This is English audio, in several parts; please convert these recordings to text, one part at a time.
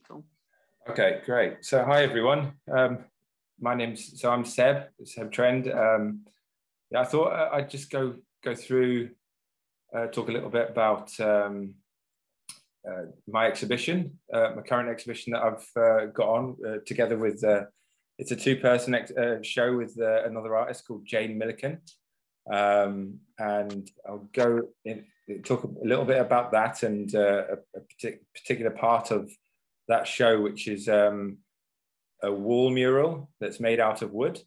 Cool. Okay, great. So hi everyone. I'm Seb Trend. Yeah, I thought I'd just go through, talk a little bit about my exhibition, my current exhibition that I've got on together with. It's a two-person show with another artist called Jane Milliken, and I'll talk a little bit about that and a particular part of that show, which is a wall mural that's made out of wood.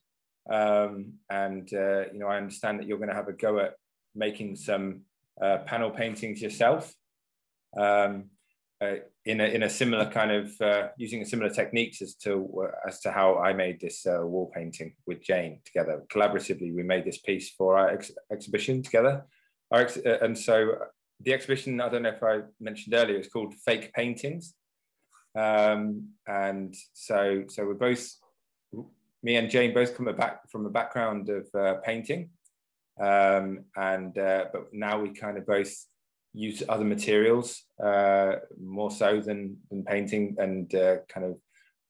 You know, I understand that you're going to have a go at making some panel paintings yourself in a similar kind of using a similar techniques as to how I made this wall painting with Jane together. Collaboratively, we made this piece for our exhibition together. And so the exhibition, I don't know if I mentioned earlier, it's called Fake Paintings. And so we're both, me and Jane both come from a background of painting, but now we kind of both use other materials more so than painting, and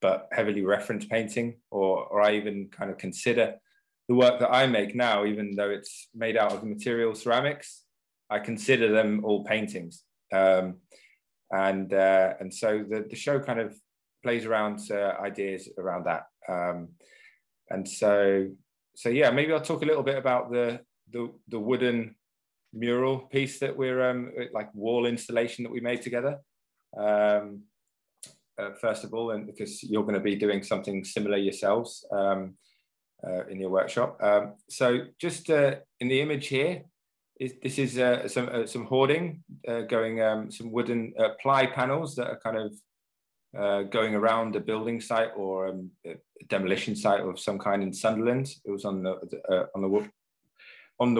but heavily reference painting, or I even kind of consider the work that I make now, even though it's made out of material ceramics, I consider them all paintings. And so the show kind of plays around ideas around that. And so yeah, maybe I'll talk a little bit about the wooden mural piece that we're like wall installation that we made together. First of all, and because you're going to be doing something similar yourselves in your workshop. So just in the image here, this is some hoarding going, some wooden ply panels that are kind of going around a building site or a demolition site of some kind in Sunderland. It was on the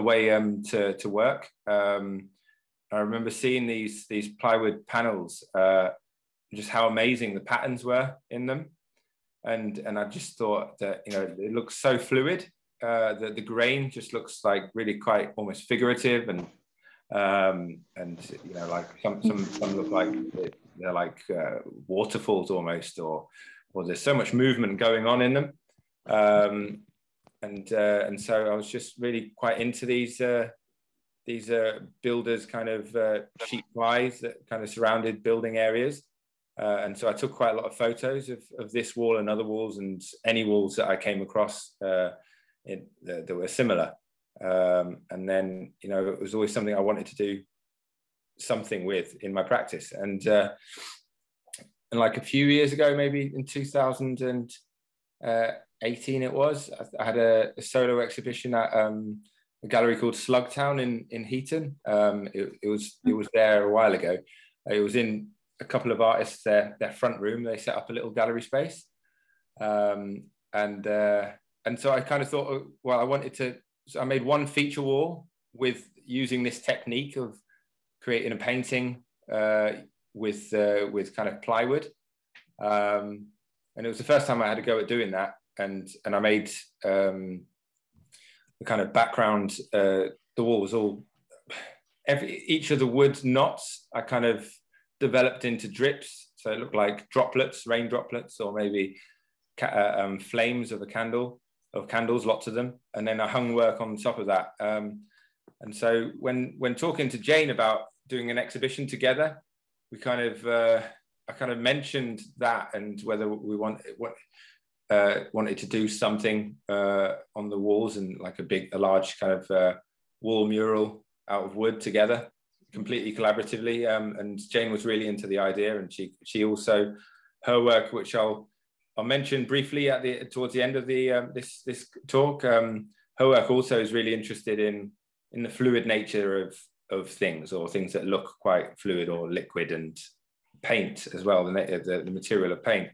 way to work. I remember seeing these plywood panels, just how amazing the patterns were in them, and I just thought that, you know, it looks so fluid. The grain just looks like really quite almost figurative, and you know, like some look like they're like waterfalls almost, or there's so much movement going on in them. And so I was just really quite into these builders kind of sheet plies that kind of surrounded building areas. And so I took quite a lot of photos of this wall and other walls and any walls that I came across that were similar. And then, you know, it was always something I wanted to do something with in my practice. And like a few years ago, maybe in 2018 it was, I had a solo exhibition at a gallery called Slugtown in Heaton. It was there a while ago. It was in a couple of artists, their front room. They set up a little gallery space. And so I kind of thought, well, so I made one feature wall with using this technique of creating a painting with kind of plywood. And it was the first time I had a go at doing that. And I made the kind of background, the wall was all, each of the wood knots I kind of developed into drips. So it looked like droplets, rain droplets, or maybe flames of candles, lots of them. And then I hung work on top of that. And so when talking to Jane about doing an exhibition together, we kind of, I kind of mentioned that, and whether we wanted to do something on the walls, and like a large kind of wall mural out of wood together, completely collaboratively. And Jane was really into the idea, and she also, her work, which I'll mention briefly towards the end of this talk. Her work also is really interested in the fluid nature of things, or things that look quite fluid or liquid, and paint as well, the material of paint.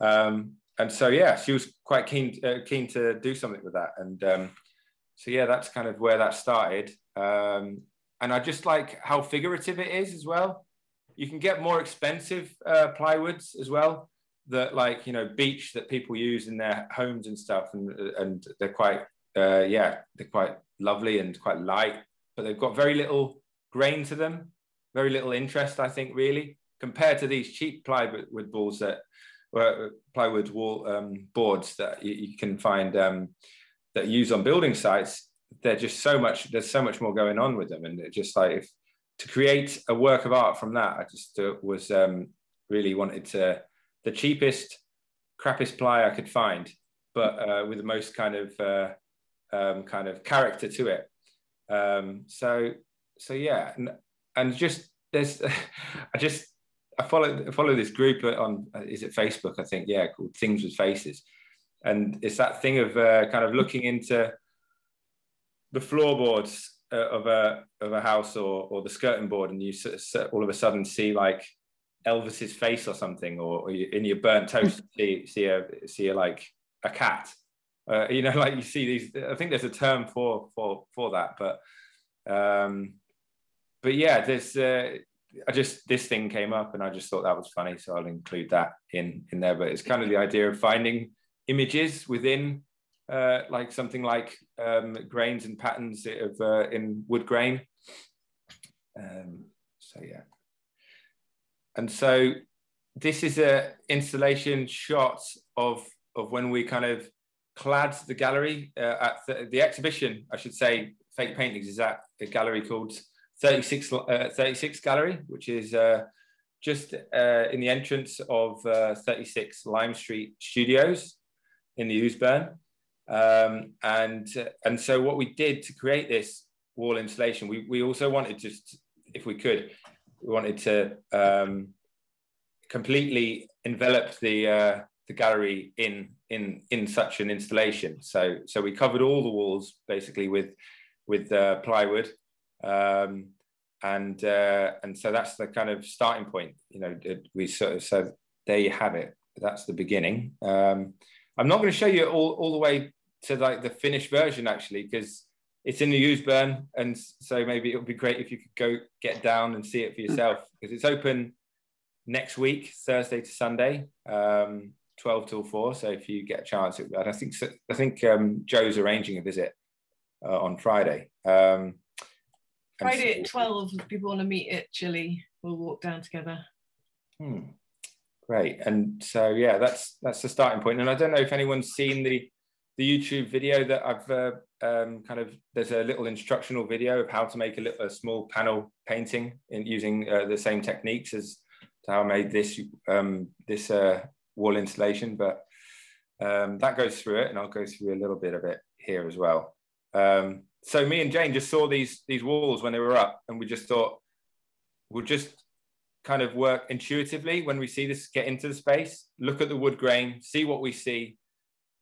And so yeah, she was quite keen to do something with that. And so yeah, that's kind of where that started. And I just like how figurative it is as well. You can get more expensive plywoods as well, that, like, you know, beech that people use in their homes and stuff, and they're quite they're quite lovely and quite light, but they've got very little grain to them, very little interest, I think, really. compared to these cheap plywood walls that plywood wall boards that you can find that use on building sites, they're just there's so much more going on with them. And it just like, to create a work of art from that, I just was really wanted the cheapest, crappiest ply I could find, but with the most kind of character to it. So yeah, and just there's I follow this group on, is it Facebook, I think, yeah, called Things with Faces. And it's that thing of kind of looking into the floorboards of a house or the skirting board, and you all of a sudden see like Elvis's face or something, or in your burnt toast see a like a cat. You know, like you see these. I think there's a term for that, but yeah, there's. This thing came up, and I just thought that was funny, so I'll include that in there. But it's kind of the idea of finding images within like something like grains and patterns of in wood grain. So yeah, and so this is a installation shot of when we kind of clad the gallery at the exhibition, I should say. Fake Paintings is at a gallery called 36 Gallery, which is just in the entrance of 36 Lime Street Studios in the Ousburn. And so what we did to create this wall installation, we also wanted, just if we could, we wanted to completely envelop the gallery in such an installation. So we covered all the walls basically with plywood, and so that's the kind of starting point. You know, so there you have it. That's the beginning. I'm not going to show you all the way to like the finished version, actually, because it's in the Ousburn, and so maybe it would be great if you could go get down and see it for yourself, because it's open next week, Thursday to Sunday, 12 till 4. So if you get a chance, I think Joe's arranging a visit on Friday. Friday at 12, if people want to meet at Chile, we'll walk down together. Great. And so yeah, that's the starting point. And I don't know if anyone's seen the YouTube video that I've there's a little instructional video of how to make a small panel painting using the same techniques as to how I made this wall installation, but that goes through it, and I'll go through a little bit of it here as well. So me and Jane just saw these walls when they were up, and we just thought we'll just kind of work intuitively when we see this, get into the space, look at the wood grain, see what we see.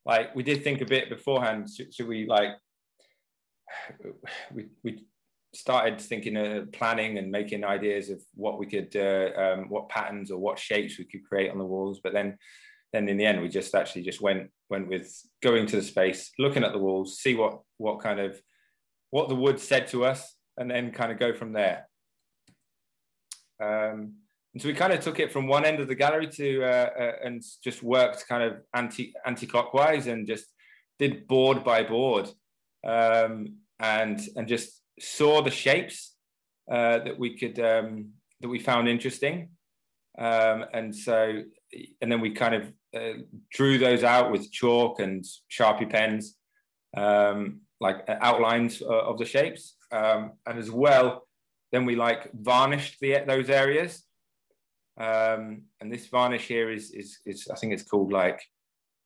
Like, we did think a bit beforehand, should we like, we started thinking of planning and making ideas of what we could, what patterns or what shapes we could create on the walls. But then in the end, we just went with going to the space, looking at the walls, see what the wood said to us, and then kind of go from there. And so we kind of took it from one end of the gallery to and just worked kind of anti-clockwise and just did board by board, and just saw the shapes that we found interesting, and then we kind of drew those out with chalk and Sharpie pens, like outlines of the shapes, and as well, then we like varnished those areas, and this varnish here is I think it's called like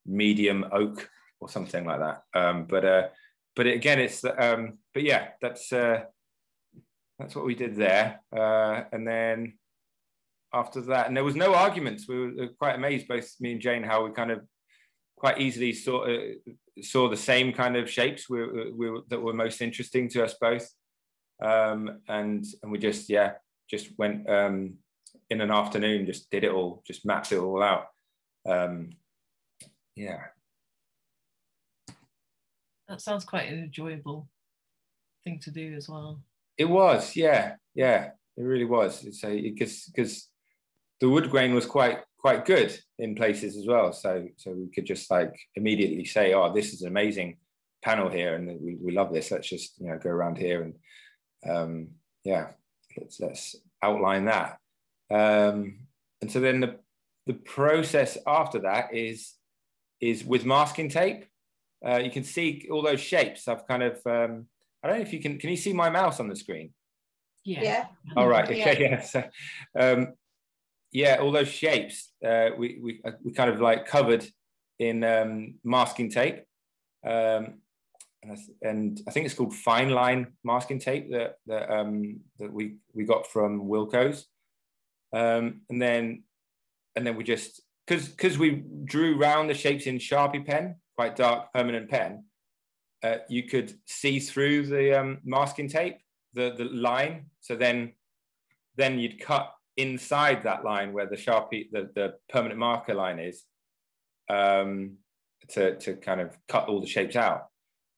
medium oak or something like that. But again, it's but yeah, that's what we did there, and then after that, and there was no arguments. We were quite amazed, both me and Jane, how we kind of quite easily saw the same kind of shapes that were most interesting to us both, and we just went in an afternoon, just did it all, just mapped it all out. Yeah, that sounds quite an enjoyable thing to do as well. It was, yeah, it really was. Because the wood grain was quite good in places as well, so we could just like immediately say, oh, this is an amazing panel here, and we love this, let's just go around here and yeah, let's outline that. And so then the process after that is with masking tape. You can see all those shapes. I've kind of, I don't know if you can you see my mouse on the screen? Yeah. All right. Okay. Yeah. So, yeah, all those shapes we kind of like covered in masking tape. And I think it's called fine line masking tape that we got from Wilco's. And then we just, because we drew round the shapes in Sharpie pen, quite dark permanent pen, you could see through the masking tape, the line. So then you'd cut inside that line where the Sharpie, the permanent marker line is, to kind of cut all the shapes out.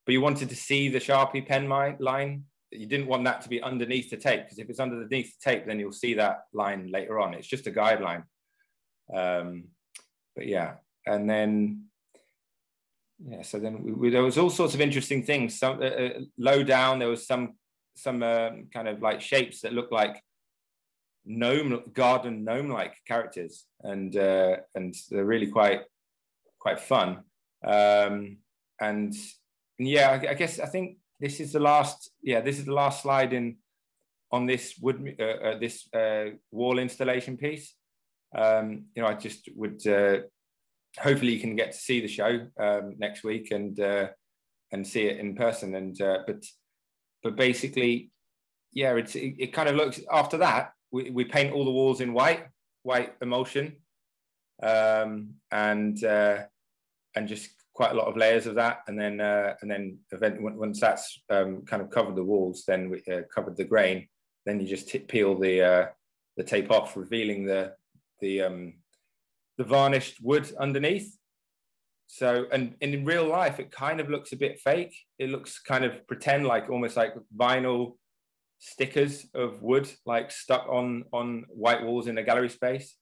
But you wanted to see the Sharpie pen line. You didn't want that to be underneath the tape, because if it's underneath the tape, then you'll see that line later on. It's just a guideline. But yeah, and then, yeah, so then there was all sorts of interesting things. Some low down, there was some kind of like shapes that looked like garden gnome-like characters, and they're really quite fun. And yeah, I think this is the last slide on this wall installation piece. I just would hopefully you can get to see the show next week and see it in person. And but basically, yeah, it kind of looks, after that we paint all the walls in white emulsion, and just quite a lot of layers of that, and then once that's kind of covered the walls, then we covered the grain, then you just peel the tape off, revealing the varnished wood underneath. So, and in real life, it kind of looks a bit fake. It looks kind of pretend, like almost like vinyl stickers of wood, like stuck on white walls in a gallery space.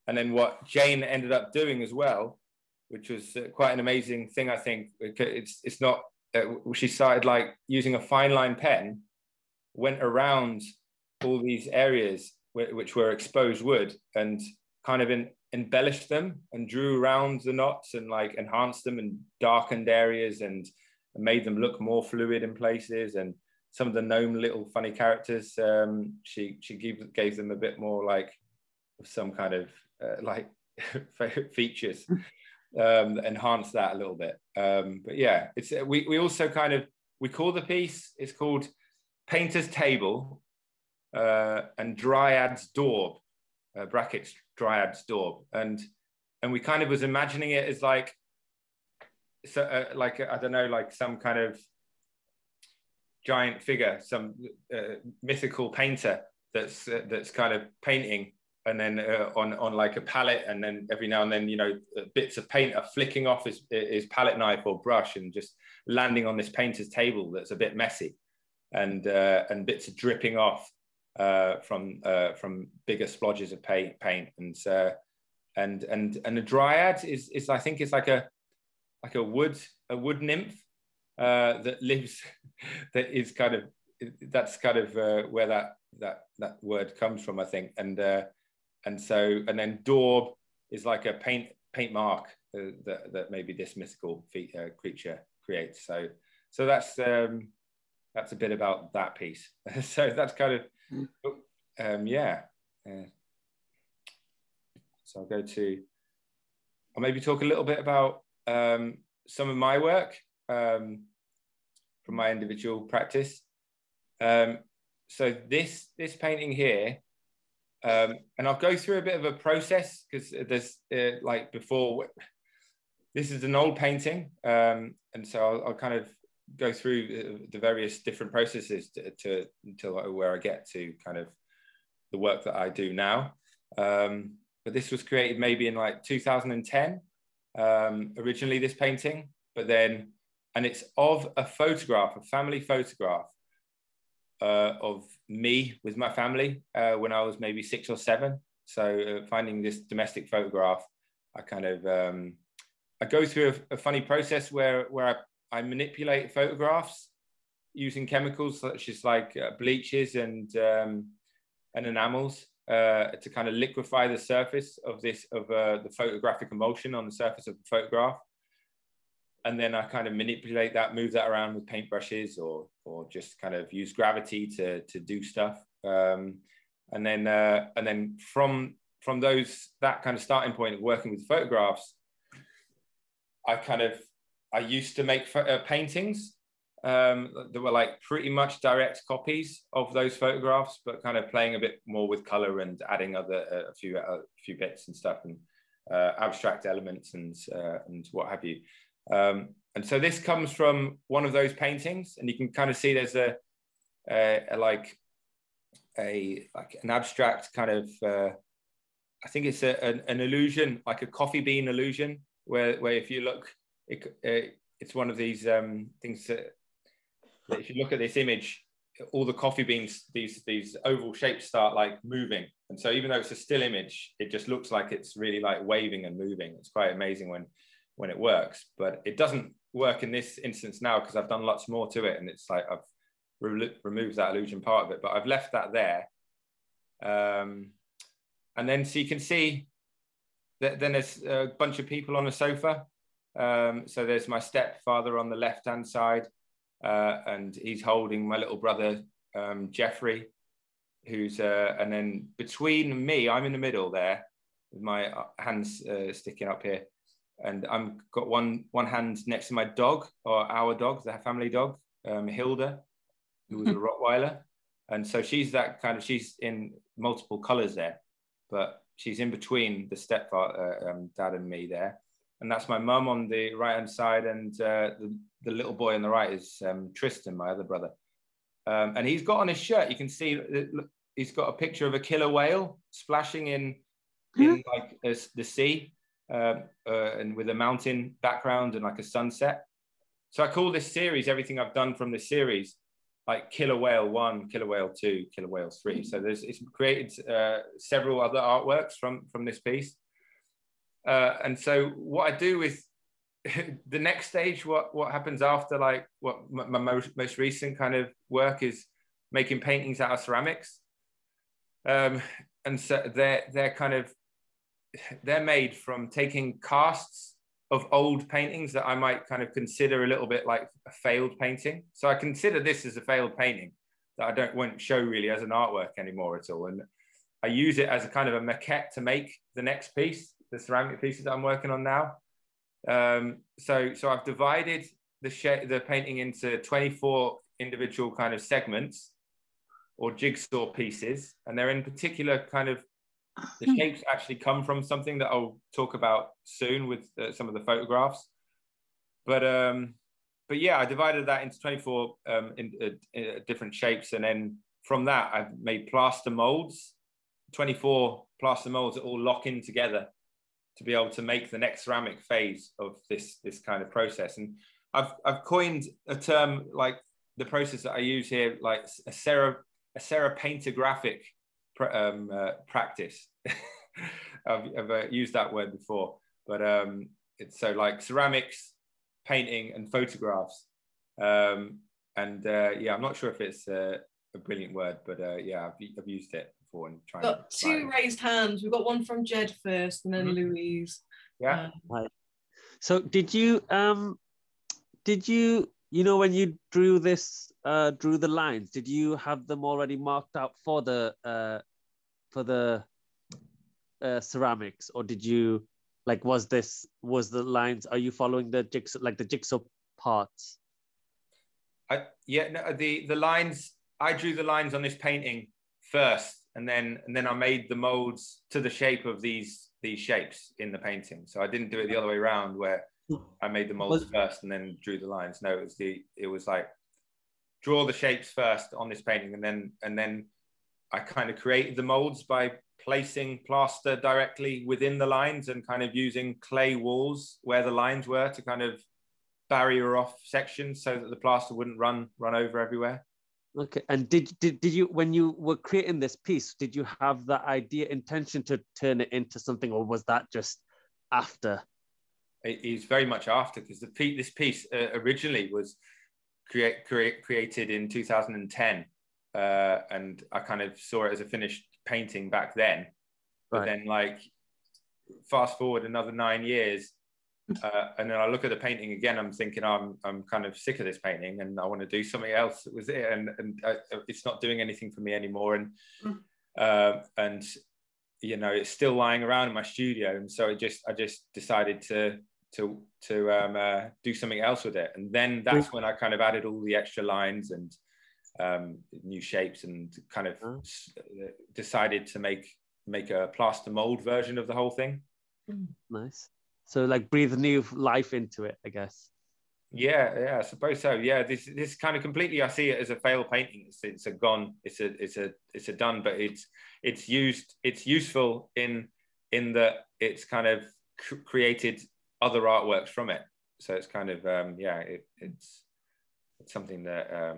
And then what Jane ended up doing as well, which was quite an amazing thing, I think. It's not, she started like using a fine line pen, went around all these areas which were exposed wood, and kind of embellished them and drew around the knots and like enhanced them and darkened areas and made them look more fluid in places. And some of the gnome little funny characters, she gave them a bit more like some kind of like features. Enhance that a little bit, but yeah, it's we also kind of, we call the piece, it's called Painter's Table and Dryad's Daub, brackets Dryad's Daub, and we kind of was imagining it as like, so like, I don't know, like some kind of giant figure, some mythical painter that's kind of painting, and then on like a palette, and then every now and then, bits of paint are flicking off his palette knife or brush and just landing on this painter's table that's a bit messy, and bits are dripping off from bigger splodges of paint. And a dryad is I think it's like a wood nymph that lives, that is kind of, that's kind of where that word comes from, I think. And then daub is like a paint mark that maybe this mythical creature creates. So that's a bit about that piece. So that's kind of yeah. So I'll maybe talk a little bit about some of my work from my individual practice. So this painting here, and I'll go through a bit of a process, because there's like before, this is an old painting, and so I'll kind of go through the various different processes until where I get to kind of the work that I do now. But this was created maybe in like 2010, originally, this painting, and it's of a photograph, a family photograph of me with my family when I was maybe 6 or 7. So finding this domestic photograph, I kind of, I go through a funny process where I manipulate photographs using chemicals such as like bleaches and enamels. to kind of liquefy the surface of the photographic emulsion on the surface of the photograph. And then I kind of manipulate that, move that around with paintbrushes, or just kind of use gravity to do stuff. And then from that kind of starting point of working with photographs, I used to make paintings that were like pretty much direct copies of those photographs, but kind of playing a bit more with color and adding a few bits and stuff, and abstract elements and what have you. And so this comes from one of those paintings, and you can kind of see there's an abstract kind of I think it's an illusion, like a coffee bean illusion, where if you look, it's one of these things that if you look at this image, all the coffee beans, these oval shapes start like moving. And so even though it's a still image, it just looks like it's really like waving and moving. It's quite amazing when it works, but it doesn't work in this instance now because I've done lots more to it. And it's like I've removed that illusion part of it, but I've left that there. And then so you can see that then there's a bunch of people on a sofa. So there's my stepfather on the left-hand side, and he's holding my little brother, Jeffrey, who's, and then between me, I'm in the middle there with my hands sticking up here. And I'm got one hand next to my dog, or our dog, the family dog, Hilda, who was a Rottweiler. And so she's in multiple colors there, but she's in between the stepfather, dad and me there. And that's my mum on the right-hand side. And the little boy on the right is Tristan, my other brother. And he's got on his shirt, you can see, he's got a picture of a killer whale splashing in like the sea, and with a mountain background and like a sunset. So I call this series, everything I've done from this series, like Killer Whale 1, Killer Whale 2, Killer Whale 3. So it's created several other artworks from this piece. And so what I do with the next stage, what happens after, like what my most recent kind of work is making paintings out of ceramics. And so they're made from taking casts of old paintings that I might kind of consider a little bit like a failed painting. So I consider this as a failed painting that I won't show really as an artwork anymore at all. And I use it as a kind of a maquette to make the next piece, the ceramic pieces that I'm working on now. So I've divided the painting into 24 individual kind of segments or jigsaw pieces. And they're in particular kind of, the shapes actually come from something that I'll talk about soon with some of the photographs. But yeah, I divided that into 24 different shapes. And then from that, I've made plaster molds, 24 plaster molds that all lock in together to be able to make the next ceramic phase of this kind of process. And I've coined a term, like the process that I use here, like a ceropaintographic practice. I've used that word before, but it's so like ceramics, painting, and photographs. Yeah, I'm not sure if it's a brilliant word, but yeah, I've used it before and trying. Got two raised hands. We've got one from Jed first, and then Louise. Yeah. Right. So did you when you drew the lines, did you have them already marked out for the ceramics, or did you was the lines, are you following the jigsaw parts? The lines, I drew the lines on this painting first, and then I made the molds to the shape of these shapes in the painting. So I didn't do it the other way around, where I made the molds first and then drew the lines. No, it was like draw the shapes first on this painting, and then I kind of created the molds by placing plaster directly within the lines and kind of using clay walls where the lines were to kind of barrier off sections so that the plaster wouldn't run over everywhere. Okay. And did you, when you were creating this piece, did you have the intention to turn it into something, or was that just after? It is very much after, because this piece originally was created in 2010. and I kind of saw it as a finished painting back then. But then, like, fast forward another 9 years, and then I look at the painting again. I'm thinking, I'm kind of sick of this painting, and I want to do something else with it. And it's not doing anything for me anymore. And you know, it's still lying around in my studio. And so I just decided to do something else with it. And then that's when I kind of added all the extra lines and new shapes, and kind of decided to make a plaster mold version of the whole thing. Nice. So like breathe new life into it, I guess. Yeah, I suppose so. Yeah, this kind of completely, I see it as a failed painting. It's a gone. It's a done. But it's useful in that it's kind of created other artworks from it. So it's kind of it's something that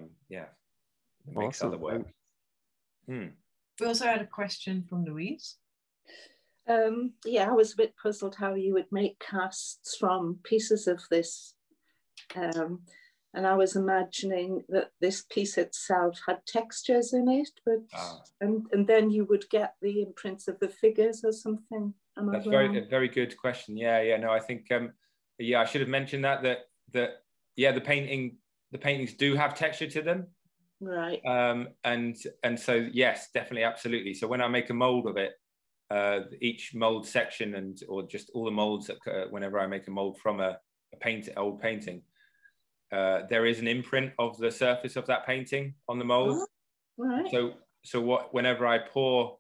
makes other work. We also had a question from Louise. I was a bit puzzled how you would make casts from pieces of this. And I was imagining that this piece itself had textures in it, but and then you would get the imprints of the figures or something. That's a very good question. No, I think I should have mentioned that the paintings do have texture to them. Right. And so yes, definitely, absolutely. So when I make a mold of it, each mold section or just all the molds that whenever I make a mold from a old painting, there is an imprint of the surface of that painting on the mold. Right. So whenever I pour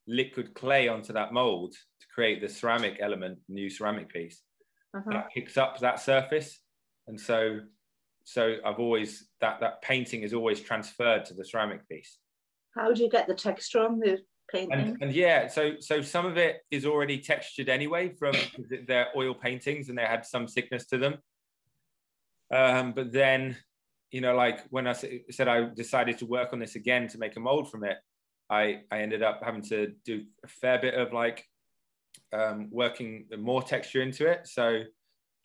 liquid clay onto that mold to create the ceramic element, new ceramic piece, that picks up that surface, and so I've always that painting is always transferred to the ceramic piece. How do you get the texture on the painting? And so some of it is already textured anyway from their oil paintings, and they had some thickness to them. But then, you know, like when I said I decided to work on this again to make a mold from it, I ended up having to do a fair bit of like working more texture into it. So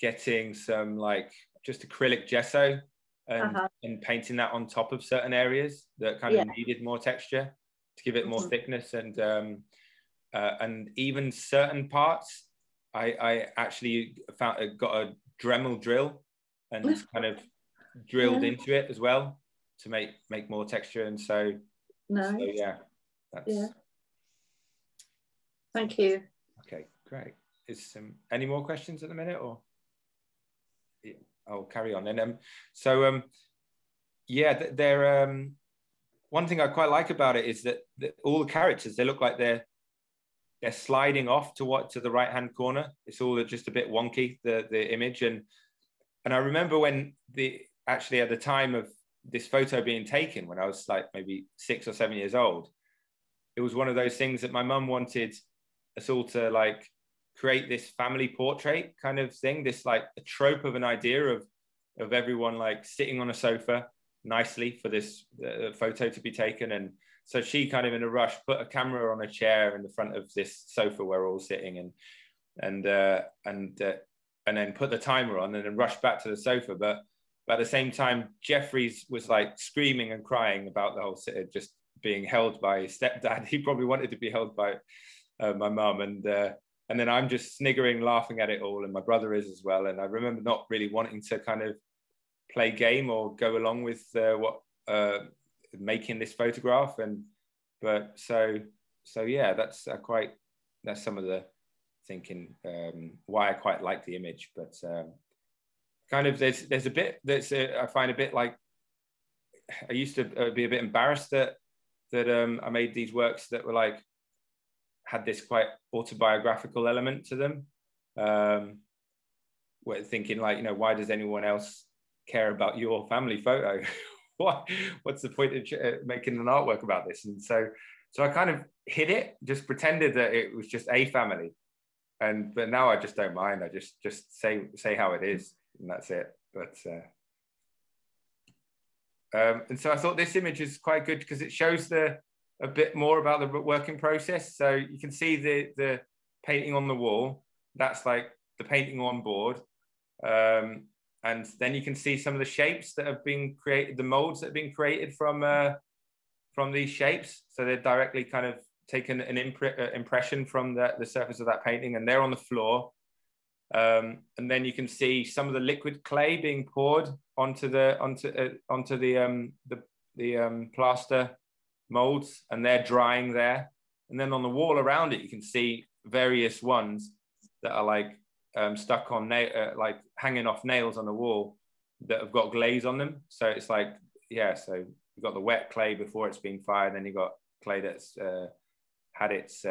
getting some like just acrylic gesso and painting that on top of certain areas that kind of needed more texture to give it more thickness, and even certain parts I actually got a Dremel drill and kind of drilled into it as well to make more texture. And so Thank you. Okay, great. Is any more questions at the minute, or I'll carry on? And they're one thing I quite like about it is that all the characters, they look like they're sliding off to the right hand corner. It's all just a bit wonky, the image. And I remember when actually at the time of this photo being taken, when I was like maybe 6 or 7 years old, it was one of those things that my mum wanted us all to like create this family portrait kind of thing, this like a trope of an idea of everyone like sitting on a sofa nicely for this photo to be taken. And so she kind of in a rush put a camera on a chair in the front of this sofa where we're all sitting, and then put the timer on and then rushed back to the sofa. But at the same time, Jeffries was like screaming and crying about the whole just being held by his stepdad. He probably wanted to be held by my mum, and then I'm just sniggering, laughing at it all, and my brother is as well. And I remember not really wanting to kind of play game or go along with making this photograph. But that's some of the thinking why I quite like the image. But kind of there's a bit I find a bit like I used to be a bit embarrassed that I made these works that were like had this quite autobiographical element to them, where thinking like, you know, why does anyone else care about your family photo? What's the point of making an artwork about this? And so I kind of hid it, just pretended that it was just a family, but now I just don't mind. I just say how it is, and that's it. But and so I thought this image is quite good because it shows a bit more about the working process. So you can see the painting on the wall. That's like the painting on board. And then you can see some of the shapes that have been created, the molds that have been created from from these shapes. So they're directly kind of taken an impression from the surface of that painting, and they're on the floor. And then you can see some of the liquid clay being poured onto the plaster molds, and they're drying there. And then on the wall around it, you can see various ones that are like stuck on like hanging off nails on the wall that have got glaze on them. So it's like, yeah, so you've got the wet clay before it's been fired, then you've got clay that's had its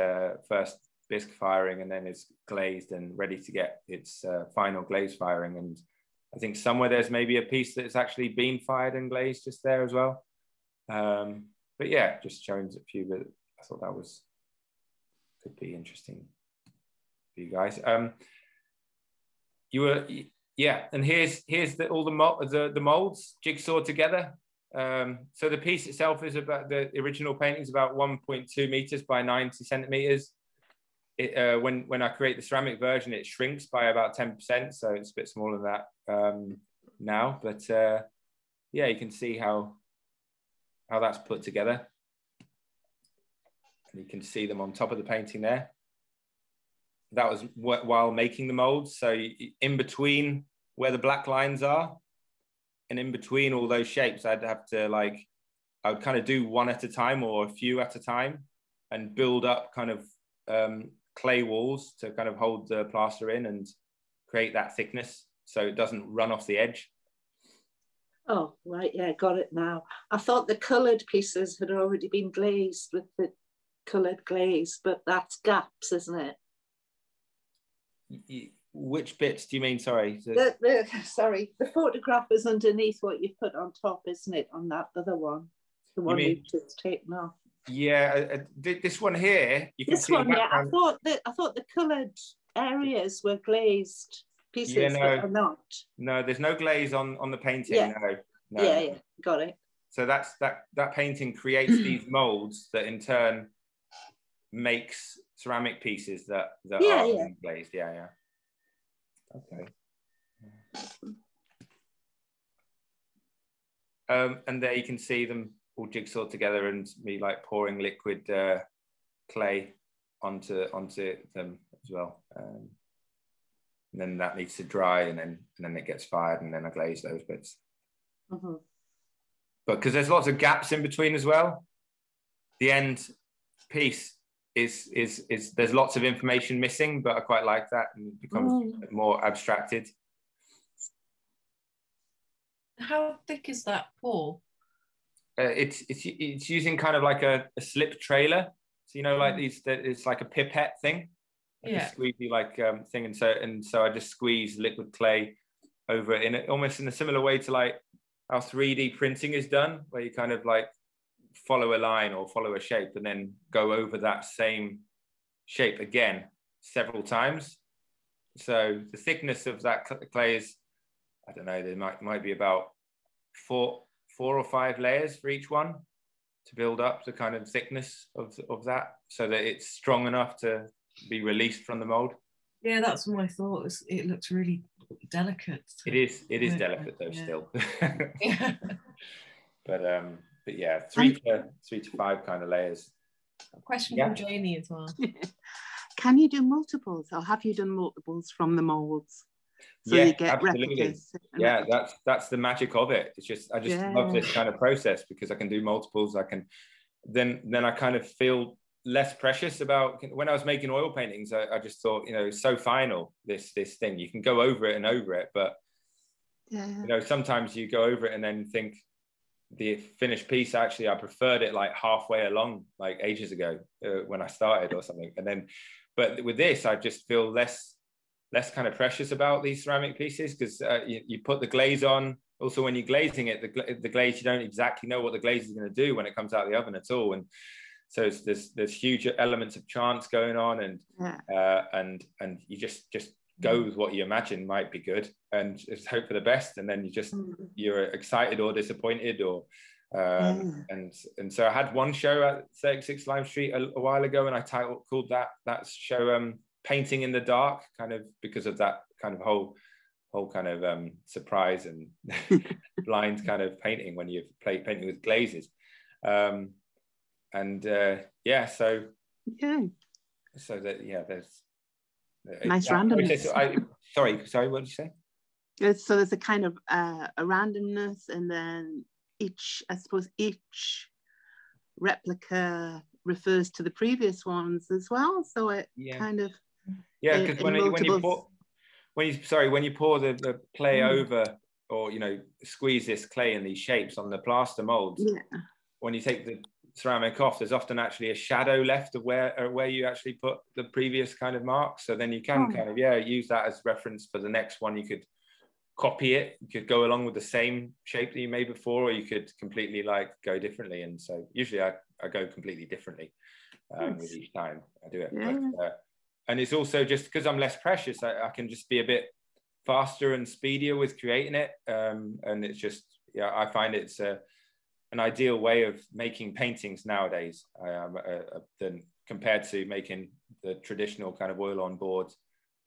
first bisque firing and then it's glazed and ready to get its final glaze firing. And I think somewhere there's maybe a piece that's actually been fired and glazed just there as well. But yeah, just showing a few, but I thought that could be interesting for you guys. Yeah, and here's all the molds jigsawed together. So the piece itself is about, the original painting is about 1.2 meters by 90 centimeters. When I create the ceramic version, it shrinks by about 10%, so it's a bit smaller than that now. But yeah, you can see how that's put together. And you can see them on top of the painting there. That was while making the molds. So in between where the black lines are, and in between all those shapes, I'd have to I would kind of do one at a time or a few at a time and build up kind of clay walls to kind of hold the plaster in and create that thickness so it doesn't run off the edge. Oh, right, yeah, got it now. I thought the coloured pieces had already been glazed with the coloured glaze, but that's gaps, isn't it? Which bits do you mean? Sorry. Sorry, the photograph is underneath what you put on top, isn't it? On that other one, the one you've just taken off. Yeah, this one here. You can this see one, yeah. I thought the coloured areas were glazed pieces, yeah, no, but are not. No, there's no glaze on the painting. Yeah. No. Yeah, got it. So that painting creates these molds that in turn makes ceramic pieces that are glazed. Yeah. Okay. And there you can see them all jigsawed together and me like pouring liquid clay onto them as well. And then that needs to dry, and then it gets fired, and then I glaze those bits. Mm-hmm. But because there's lots of gaps in between as well, the end piece is there's lots of information missing, but I quite like that, and it becomes more abstracted. How thick is that pour? It's using kind of like a slip trailer, so you know, like it's like a pipette thing, like a squeezy thing, and so I just squeeze liquid clay over it in almost in a similar way to like how 3D printing is done, where you kind of like follow a line or follow a shape and then go over that same shape again several times. So the thickness of that clay is, I don't know, there might be about four or five layers for each one to build up the kind of thickness of that, so that it's strong enough to be released from the mold. Yeah, that's my thought. It looks really delicate. It is delicate though, still. Yeah. But yeah, three to five kind of layers. A question from Janie as well. Can you do multiples, or have you done multiples from the molds? So yeah, you get absolutely. replicas. Yeah, that's the magic of it. It's just I just love this kind of process because I can do multiples. I can then I kind of feel less precious about when I was making oil paintings. I just thought, you know, it's so final, this thing. You can go over it and over it, but you know, sometimes you go over it and then think the finished piece, actually I preferred it like halfway along, like ages ago when I started or something. And then but with this I just feel less kind of precious about these ceramic pieces, because you put the glaze on. Also, when you're glazing it, the glaze, you don't exactly know what the glaze is going to do when it comes out of the oven at all. And so there's huge elements of chance going on, and you just go with what you imagine might be good and just hope for the best. And then you're excited or disappointed or and so I had one show at 36 Lime Street a while ago, and I called that show Painting in the Dark, kind of because of that kind of whole kind of surprise and blind kind of painting when you play painting with glazes. yeah, so Okay. so that, yeah, there's Nice randomness. Sorry, what did you say? So there's a kind of a randomness, and then I suppose each replica refers to the previous ones as well. So it kind of, yeah, because when you pour the clay over, or squeeze this clay in these shapes on the plaster molds, when you take the ceramic off, there's often actually a shadow left of where you actually put the previous kind of marks. So then you can kind of use that as reference for the next one. You could copy it, you could go along with the same shape that you made before, or you could completely like go differently. And so usually I go completely differently with each time I do it. But, and it's also just because I'm less precious, I can just be a bit faster and speedier with creating it. And it's just, I find it's an ideal way of making paintings nowadays, than compared to making the traditional kind of oil on board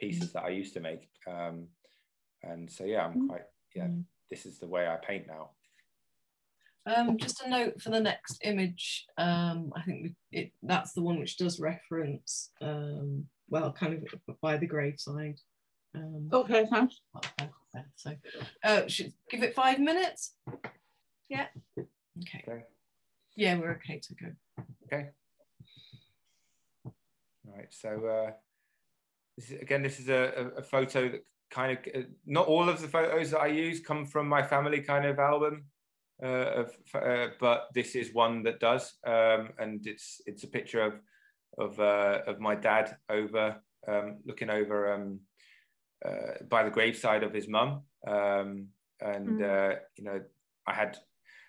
pieces that I used to make. And so, I'm quite, this is the way I paint now. Just a note for the next image. I think that's the one which does reference, well, kind of by the graveside. Okay, thanks. So, should give it 5 minutes. Yeah. Okay. Yeah, we're okay to go. Okay. All right. So, this is a photo that kind of, not all of the photos that I use come from my family kind of album, but this is one that does, and it's a picture of my dad over looking over by the graveside of his mum, and I had.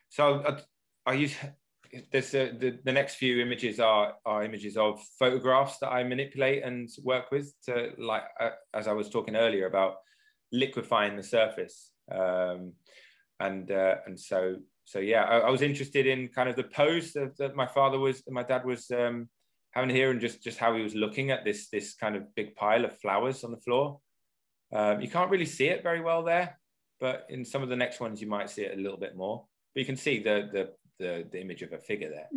So I use this. The next few images are images of photographs that I manipulate and work with to, like, as I was talking earlier about liquefying the surface, and so I was interested in kind of the pose that my dad was having here, and just how he was looking at this kind of big pile of flowers on the floor. You can't really see it very well there, but in some of the next ones you might see it a little bit more. But you can see the image of a figure there.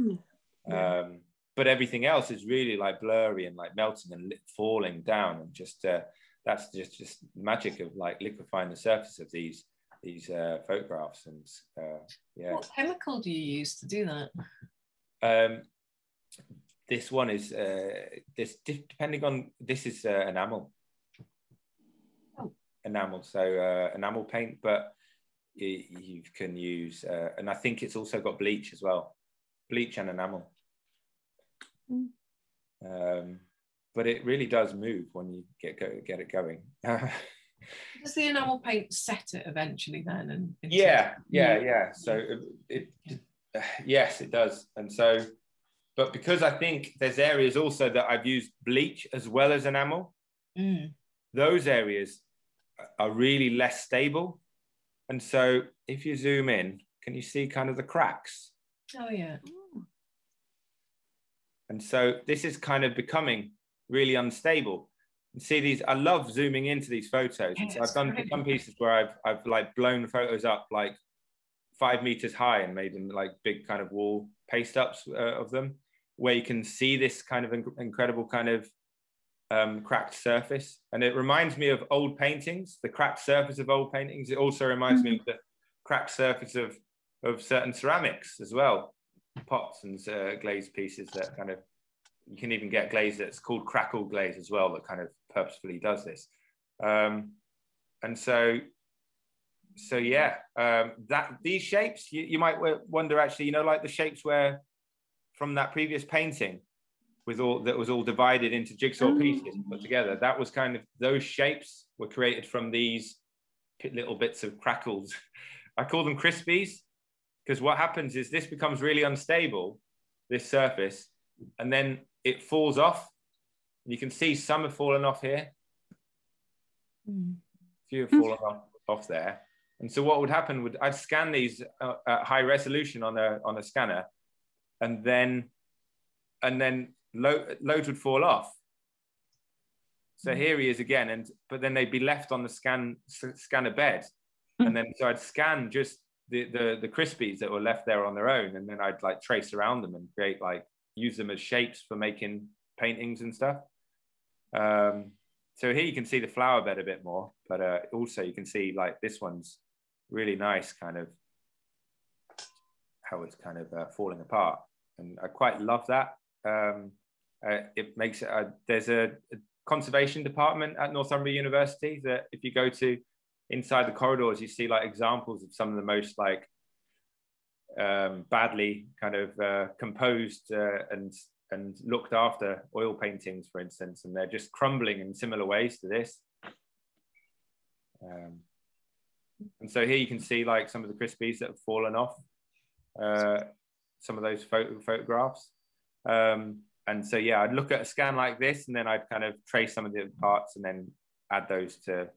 But everything else is really like blurry and like melting and falling down, and just that's just magic of like liquefying the surface of these photographs. And what chemical do you use to do that? This one is depending on, this is enamel. Enamel, so enamel paint, but you can use, and I think it's also got bleach as well, bleach and enamel. But it really does move when you get it going. Does the enamel paint set it eventually then? Yeah. So yes, it does. And so, but because I think there's areas also that I've used bleach as well as enamel, those areas are really less stable. And so if you zoom in, can you see kind of the cracks? Oh yeah. And so this is kind of becoming really unstable. And see these, I love zooming into these photos. And so I've done some pieces where I've like blown photos up like 5 meters high and made them like big kind of wall paste ups of them, where you can see this kind of incredible kind of cracked surface. And it reminds me of old paintings, the cracked surface of old paintings. It also reminds me of the cracked surface of certain ceramics as well, pots and glazed pieces that kind of, you can even get glaze that's called crackle glaze as well, that kind of purposefully does this. And so that these shapes, you might wonder actually, like the shapes where from that previous painting that was all divided into jigsaw pieces and put together, that was kind of, those shapes were created from these little bits of crackles. I call them crispies, because what happens is this becomes really unstable, this surface, and then it falls off. You can see some have fallen off here. A few have fallen off there. And so what would happen I'd scan these at high resolution on a scanner, and then loads would fall off. So here he is again, but then they'd be left on the scanner bed. And then so I'd scan just the crispies that were left there on their own, and then I'd like trace around them and create like use them as shapes for making paintings and stuff. So here you can see the flower bed a bit more, but also you can see like this one's really nice, kind of how it's kind of falling apart, and I quite love that. It makes it there's a conservation department at Northumbria University that if you go to inside the corridors, you see like examples of some of the most like badly kind of composed and looked after oil paintings, for instance, and they're just crumbling in similar ways to this. And so here you can see like some of the crispies that have fallen off some of those photographs. And so, yeah, I'd look at a scan like this, and then I'd kind of trace some of the parts and then add those to,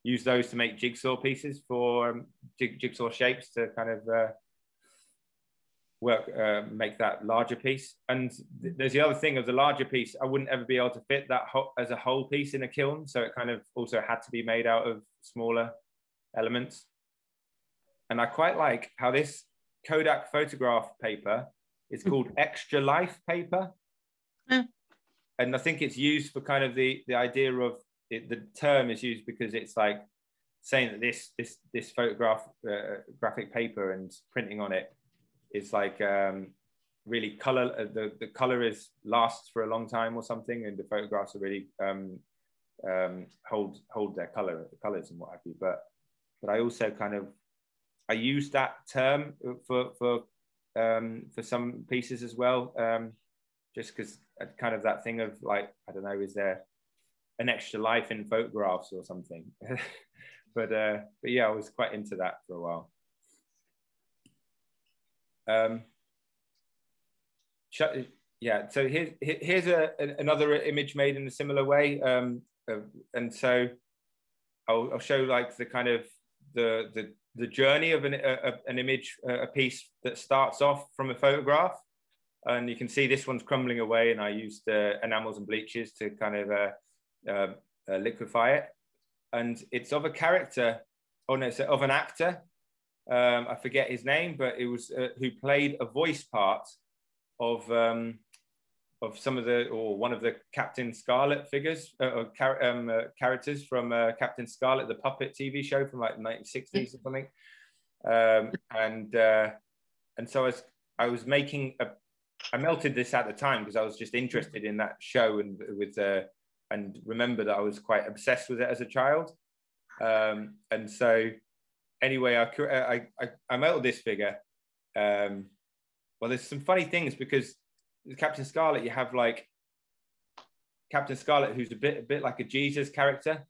use those to make jigsaw pieces for jigsaw shapes to kind of make that larger piece. And there's the other thing of the larger piece, I wouldn't ever be able to fit that as a whole piece in a kiln. So it kind of also had to be made out of smaller elements. And I quite like how this Kodak photograph paper is called extra life paper. And I think it's used for kind of the idea of it, the term is used because it's like saying that this photograph graphic paper and printing on it is like really color, the color lasts for a long time or something, and the photographs are really hold their colors and what have you. But I also kind of I use that term for some pieces as well, just because kind of that thing of like, I don't know, is there an extra life in photographs or something? but yeah, I was quite into that for a while. Yeah, so here's another image made in a similar way, and so I'll show like the kind of the journey of an image, a piece that starts off from a photograph. And you can see this one's crumbling away, and I used enamels and bleaches to kind of liquefy it. And it's of a character, oh no, it's of an actor. I forget his name, but it was who played a voice part of some of the, or one of the Captain Scarlet figures or characters from Captain Scarlet, the puppet TV show from like the 1960s or something. And so I was making I melted this at the time because I was just interested in that show, and remember that I was quite obsessed with it as a child. And so anyway, I melted this figure. Well, there's some funny things because Captain Scarlet, you have like Captain Scarlet, who's a bit like a Jesus character,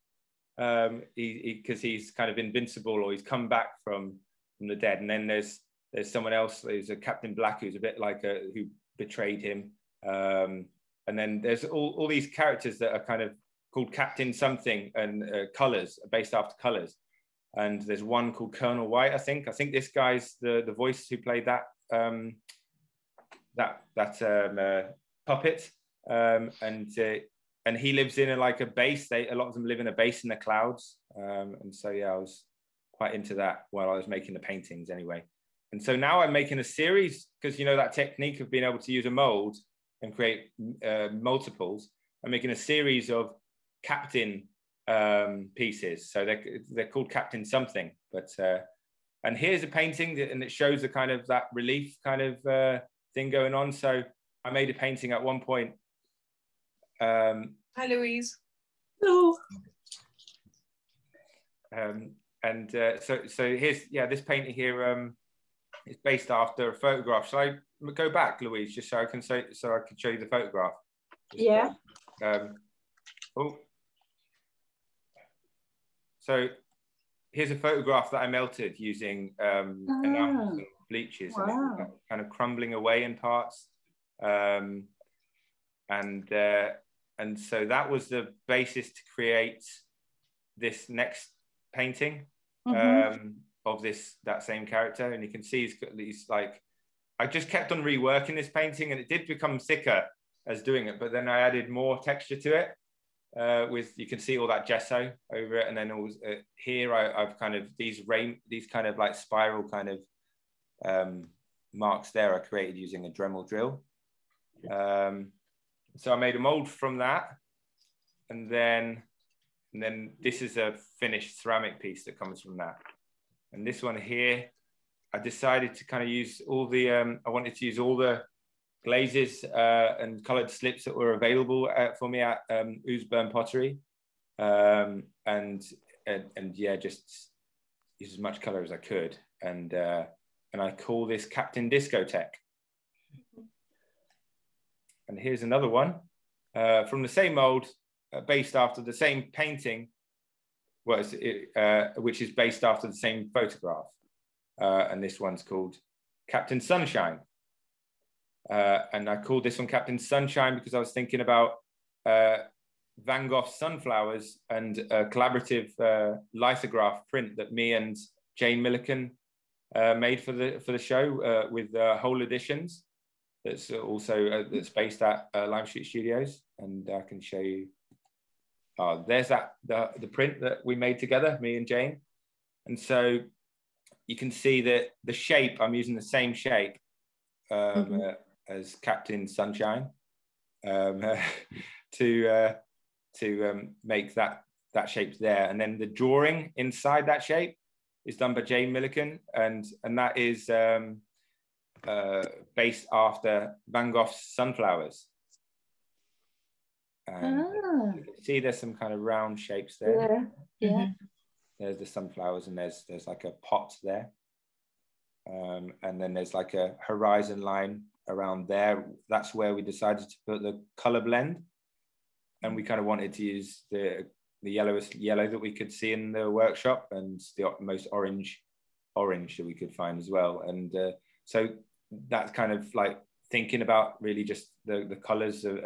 because he's kind of invincible, or he's come back from the dead. And then there's someone else, there's a Captain Black who's a bit like who betrayed him. And then there's all these characters that are kind of called Captain something, and colors, based after colors. And there's one called Colonel White, I think this guy's the voice who played that puppet. And he lives in a base. A lot of them live in a base in the clouds. And so yeah, I was quite into that while I was making the paintings anyway. And so now I'm making a series, because you know that technique of being able to use a mold and create multiples. I'm making a series of Captain pieces. So they're called Captain something. But and here's a painting and it shows the kind of that relief kind of thing going on. So I made a painting at one point. Hi, Louise. Hello. So here's, yeah, this painting here is based after a photograph. Shall I go back, Louise, just so I can show you the photograph? Yeah. So here's a photograph that I melted using enamels and bleaches, and it was kind of crumbling away in parts. And so that was the basis to create this next painting of that same character. And you can see he's got these, like, I just kept on reworking this painting, and it did become thicker as doing it, but then I added more texture to it. with, you can see all that gesso over it, and then all, here I've kind of these kind of like spiral kind of marks there I created using a Dremel drill. So I made a mold from that, and then this is a finished ceramic piece that comes from that. And this one here, I decided to kind of use all the I wanted to use all the glazes and colored slips that were available for me at Oosburn Pottery, and yeah, just use as much color as I could, and I call this Captain Discotheque. And here's another one from the same mold, based after the same painting, which is based after the same photograph, and this one's called Captain Sunshine. And I called this one Captain Sunshine because I was thinking about Van Gogh's Sunflowers and a collaborative lithograph print that me and Jane Milliken made for the show with Whole Editions. That's also that's based at Lime Street Studios, and I can show you. There's the print that we made together, me and Jane. And so you can see that the shape, I'm using the same shape as Captain Sunshine to make that shape there. And then the drawing inside that shape is done by Jane Milliken, and that is based after Van Gogh's Sunflowers. And you can see there's some kind of round shapes there. Yeah. There's the sunflowers, and there's like a pot there, and then there's like a horizon line around there. That's where we decided to put the color blend, and we kind of wanted to use the yellowest yellow that we could see in the workshop, and the most orange that we could find as well. And so that's kind of like thinking about really just the colors of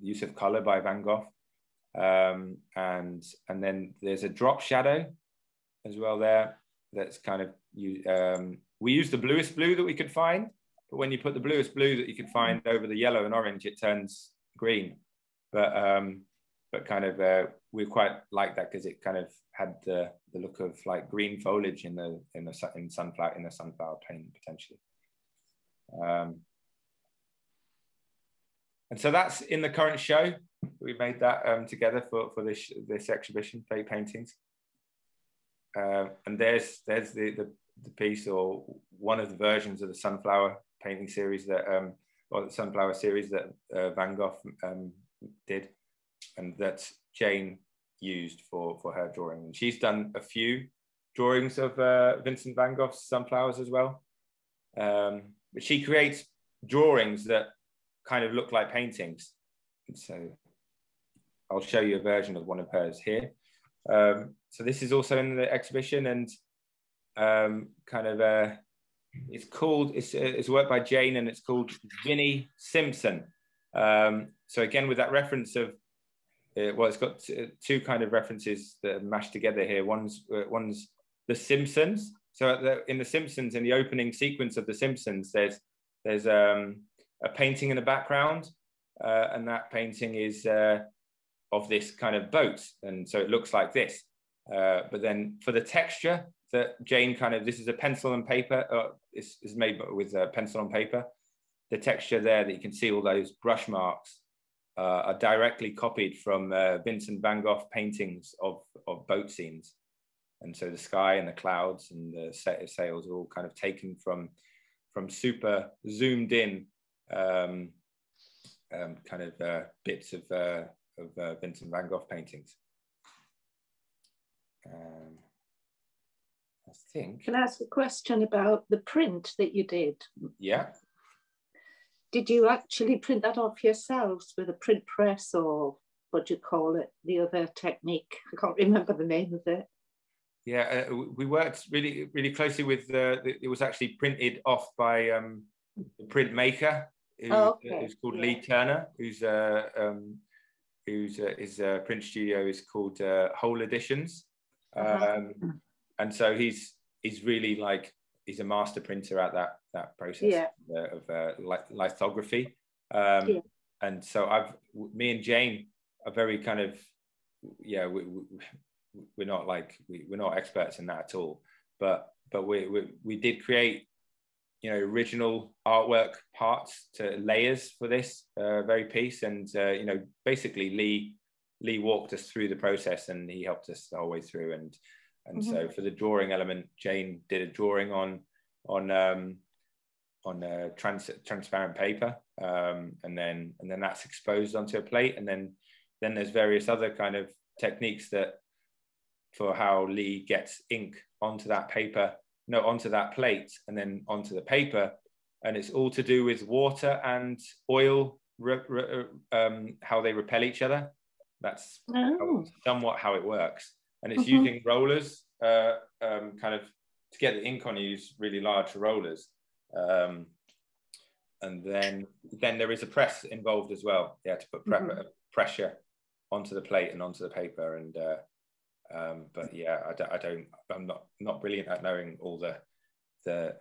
use of color by Van Gogh. And then there's a drop shadow as well there. That's kind of we used the bluest blue that we could find, but when you put the bluest blue that you could find over the yellow and orange, it turns green. But kind of we quite like that because it kind of had the look of like green foliage in the sunflower paint potentially. And so that's in the current show. We made that together for this exhibition, Fake Paintings. And there's the piece, or one of the versions of the sunflower painting series that, or the sunflower series that Van Gogh did, and that Jane used for her drawing. And she's done a few drawings of Vincent Van Gogh's sunflowers as well. But she creates drawings that kind of look like paintings. And so I'll show you a version of one of hers here. So this is also in the exhibition, and it's work by Jane, and it's called Vinnie Simpson. So again, with that reference of, well, it's got two kind of references that are mashed together here. One's The Simpsons. So in The Simpsons, in the opening sequence of The Simpsons, there's a painting in the background, and that painting is of this kind of boat, and so it looks like this. But then for the texture that Jane this is a pencil and paper, is made with pencil and paper. The texture there that you can see, all those brush marks, are directly copied from Vincent Van Gogh paintings of boat scenes. And so the sky and the clouds and the sails are all kind of taken from super zoomed in bits of Vincent Van Gogh paintings. I think. Can I ask a question about the print that you did? Yeah. Did you actually print that off yourselves with a print press, or what do you call it, the other technique? I can't remember the name of it. Yeah, we worked really, really closely with it was actually printed off by the printmaker, who's called Lee Turner, his print studio is called Whole Editions. And so he's really he's a master printer at that process of lithography. And so me and Jane a very kind of, yeah, we're not like, we're not experts in that at all, but we did create, you know, original artwork parts to layers for this very piece. And, you know, basically Lee walked us through the process, and he helped us the whole way through. And so for the drawing element, Jane did a drawing on transparent paper, and then that's exposed onto a plate. And then there's various other kind of techniques that for how Lee gets ink onto that paper, onto that plate, and then onto the paper. And it's all to do with water and oil, how they repel each other. That's somewhat how it works. And it's using rollers, kind of to get the ink on, you use really large rollers. And then there is a press involved as well. You have to put pressure onto the plate and onto the paper. And but yeah, I'm not brilliant at knowing all the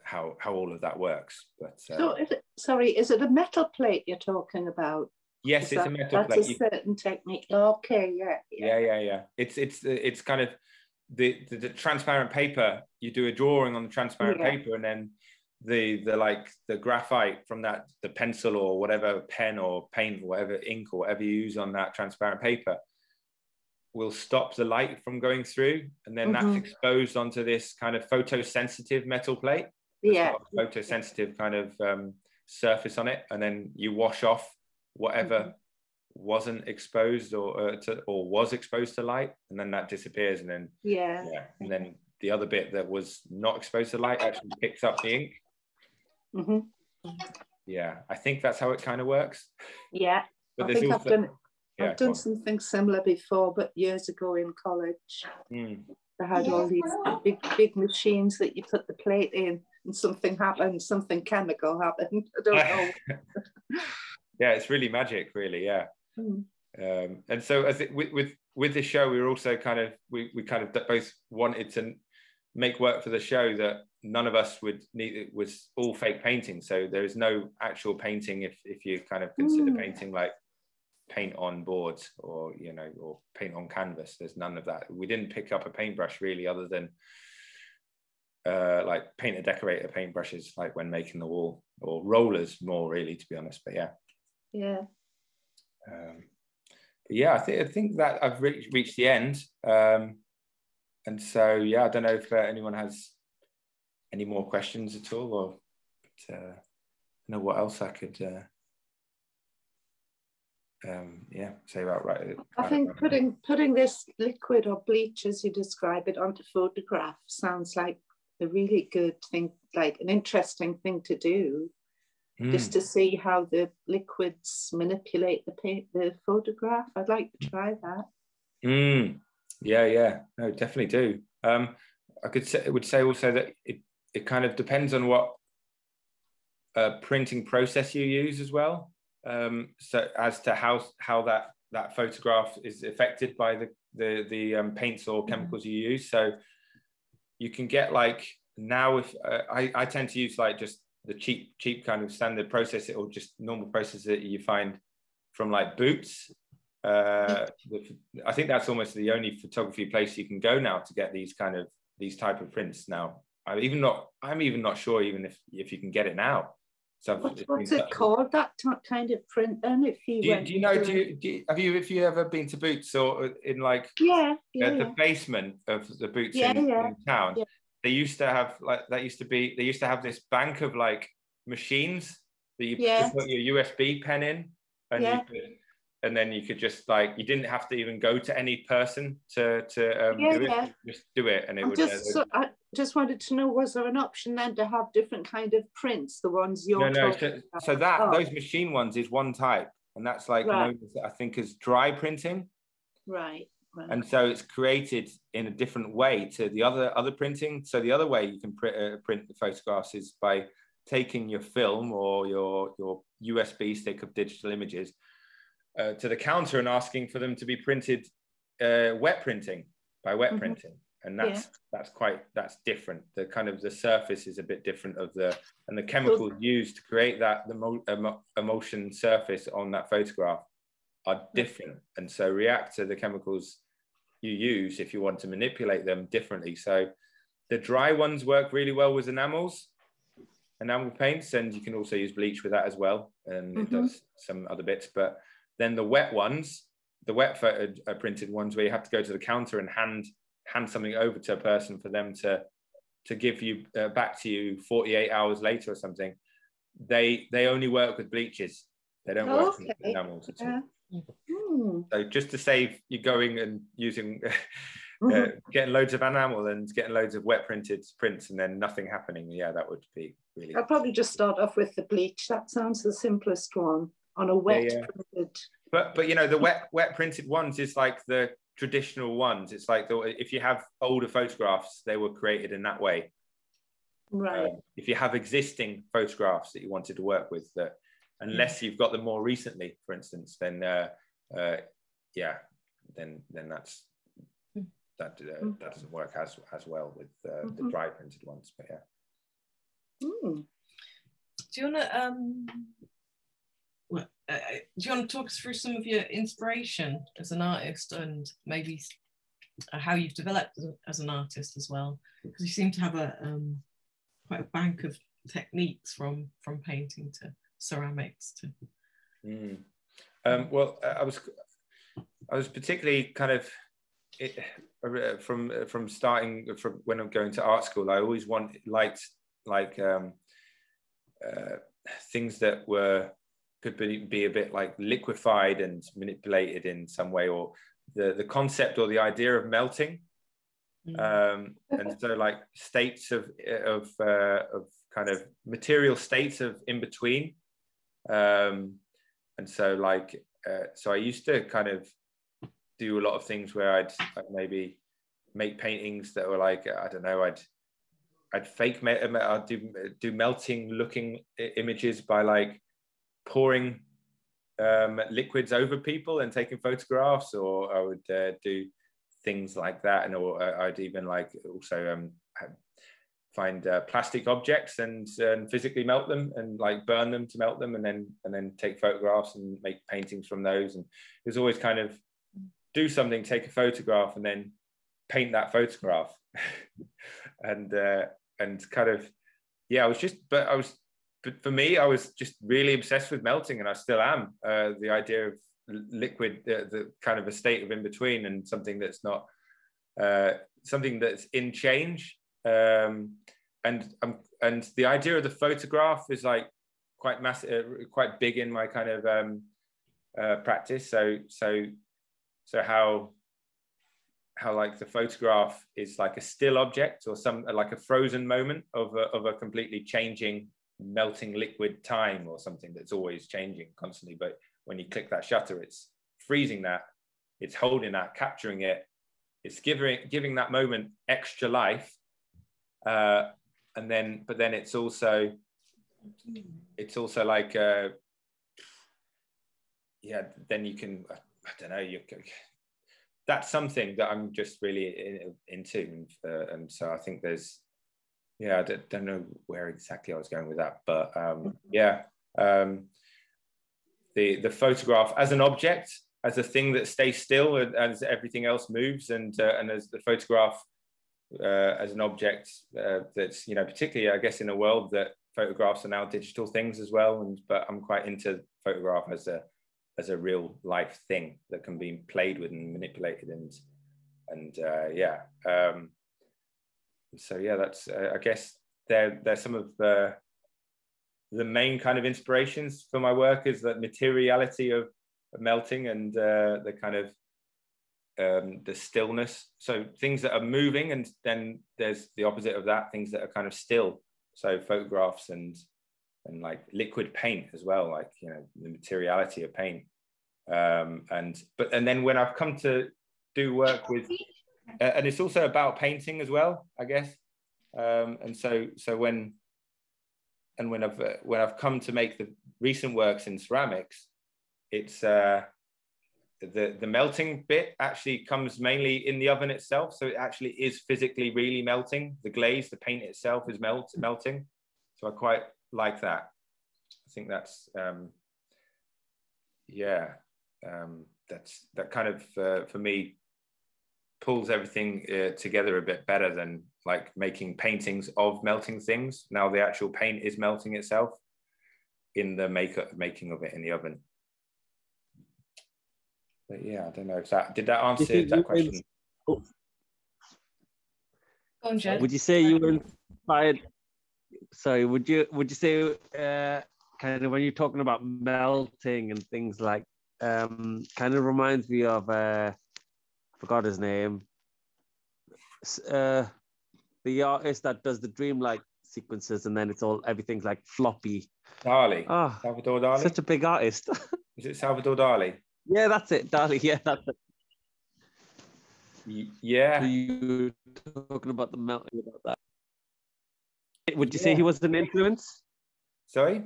how all of that works. But so is it a metal plate you're talking about? Yes, it's a metal plate. That's a certain technique. Okay, yeah. It's kind of the transparent paper. You do a drawing on the transparent paper, and then the graphite from that, the pencil or whatever, pen or paint or whatever, ink or whatever you use on that transparent paper, will stop the light from going through, and then that's exposed onto this kind of photosensitive metal plate. Photosensitive kind of surface on it, and then you wash off whatever wasn't exposed or was exposed to light, and then that disappears. And then and then the other bit that was not exposed to light actually picks up the ink. Yeah, I think that's how it kind of works. Yeah, but I think I've done something similar before, but years ago in college. They had all these big machines that you put the plate in, and something happened, something chemical happened. I don't know. Yeah, it's really magic, really. Yeah. And so as with the show, we were also kind of we kind of both wanted to make work for the show that none of us would need. It was all fake painting, so there is no actual painting if you kind of consider painting like paint on boards or, you know, or paint on canvas. There's none of that. We didn't pick up a paintbrush really, other than like painter decorator paintbrushes, like when making the wall, or rollers more really, to be honest. But yeah. But yeah, I think that I've reached the end. And so yeah, I don't know if anyone has any more questions at all, or know what else I could say about I think putting this liquid or bleach, as you describe it, onto photograph sounds like a really good thing, like an interesting thing to do, just to see how the liquids manipulate the photograph. I'd like to try that. Yeah, no, definitely do. I would say also that it kind of depends on what printing process you use as well. So as to how that photograph is affected by the paints or chemicals you use. So you can get, like, now if I tend to use like just the cheap kind of standard process, or just normal process that you find from like Boots. I think that's almost the only photography place you can go now to get these type of prints now. I'm even not sure even if you can get it now. So what's it called, that kind of print then? If have you ever been to Boots, or in like the basement of the Boots in town? Yeah. They used to have this bank of like machines that you could put your USB pen in, and and then you could just, like, you didn't have to even go to any person to do it. Just do it, and it would. I just wanted to know, was there an option then to have different kind of prints, the ones you're talking about? So those machine ones is one type, and that's like known as, I think, as dry printing. Right. And so it's created in a different way to the other printing. So the other way you can print the photographs is by taking your film or your USB stick of digital images to the counter and asking for them to be printed wet printing. And that's different. The kind of the surface is a bit different and the chemicals used to create that emulsion surface on that photograph are different, and so react to the chemicals you use if you want to manipulate them differently. So the dry ones work really well with enamel paints, and you can also use bleach with that as well, and it does some other bits. But then the wet ones, the wet photo printed ones, where you have to go to the counter and hand something over to a person for them to give you back to you 48 hours later or something, they only work with bleaches. They don't work with enamels at all. So just to save you going and using getting loads of enamel and getting loads of wet printed prints and then nothing happening, yeah, that would be really. I'd probably just start off with the bleach. That sounds the simplest one on a wet printed. But you know, the wet printed ones is like the traditional ones. It's like if you have older photographs, they were created in that way. Right. If you have existing photographs that you wanted to work with, that unless you've got them more recently, for instance, then yeah, then that's that doesn't work as well with the dry printed ones. But yeah. Do you want to talk us through some of your inspiration as an artist, and maybe how you've developed as an artist as well? Because you seem to have quite a bank of techniques from painting to ceramics to. Well, I was particularly kind of from starting from when I'm going to art school. I always liked things that could be a bit like liquefied and manipulated in some way, or the concept or the idea of melting. And so like states of kind of material states of in between. And so like so I used to kind of do a lot of things where I'd maybe make paintings that were like, I don't know, I'd do melting looking images by like pouring liquids over people and taking photographs, or I would do things like that. And or I'd even like also find plastic objects and physically melt them and like burn them to melt them, and then take photographs and make paintings from those. And it was always kind of do something, take a photograph, and then paint that photograph. and kind of, yeah, but for me, I was just really obsessed with melting, and I still am. The idea of liquid, the kind of a state of in between, and something that's not something that's in change. And the idea of the photograph is like quite massive, quite big in my kind of practice. So how like the photograph is like a still object, or like a frozen moment of a completely changing, melting liquid time, or something that's always changing constantly. But when you click that shutter, it's freezing that, it's holding that, capturing it, it's giving that moment extra life. But then it's also like yeah, then you can, I don't know, that's something that I'm just really into, and so I think there's, yeah, I don't know where exactly I was going with that, but yeah, the photograph as an object, as a thing that stays still as everything else moves, and as the photograph as an object that's, you know, particularly I guess in a world that photographs are now digital things as well, but I'm quite into photograph as a real life thing that can be played with and manipulated, and yeah. So yeah, that's I guess they're some of the main kind of inspirations for my work, is that materiality of melting, and the kind of the stillness. So things that are moving, and then there's the opposite of that, things that are kind of still. So photographs and like liquid paint as well, like, you know, the materiality of paint. And then when I've come to do work with, and it's also about painting as well, I guess. And so when I've come to make the recent works in ceramics, it's the melting bit actually comes mainly in the oven itself. So it actually is physically really melting. The glaze, the paint itself is melting. So I quite like that. I think that's, yeah. that kind of for me pulls everything together a bit better than like making paintings of melting things. Now the actual paint is melting itself in the making of it in the oven. But yeah, I don't know if did that answer that question. Go on, Jed. Would you say you were inspired? Sorry, would you say kind of when you're talking about melting and things like kind of reminds me of forgot his name, the artist that does the dreamlike sequences and then everything's like floppy. Dali. Oh, Salvador Dali. Such a big artist. Is it Salvador Dali? Yeah, that's it. Dali. Yeah, that's it. Yeah. So you were talking about the melting about that. Would you say he was an influence? Sorry?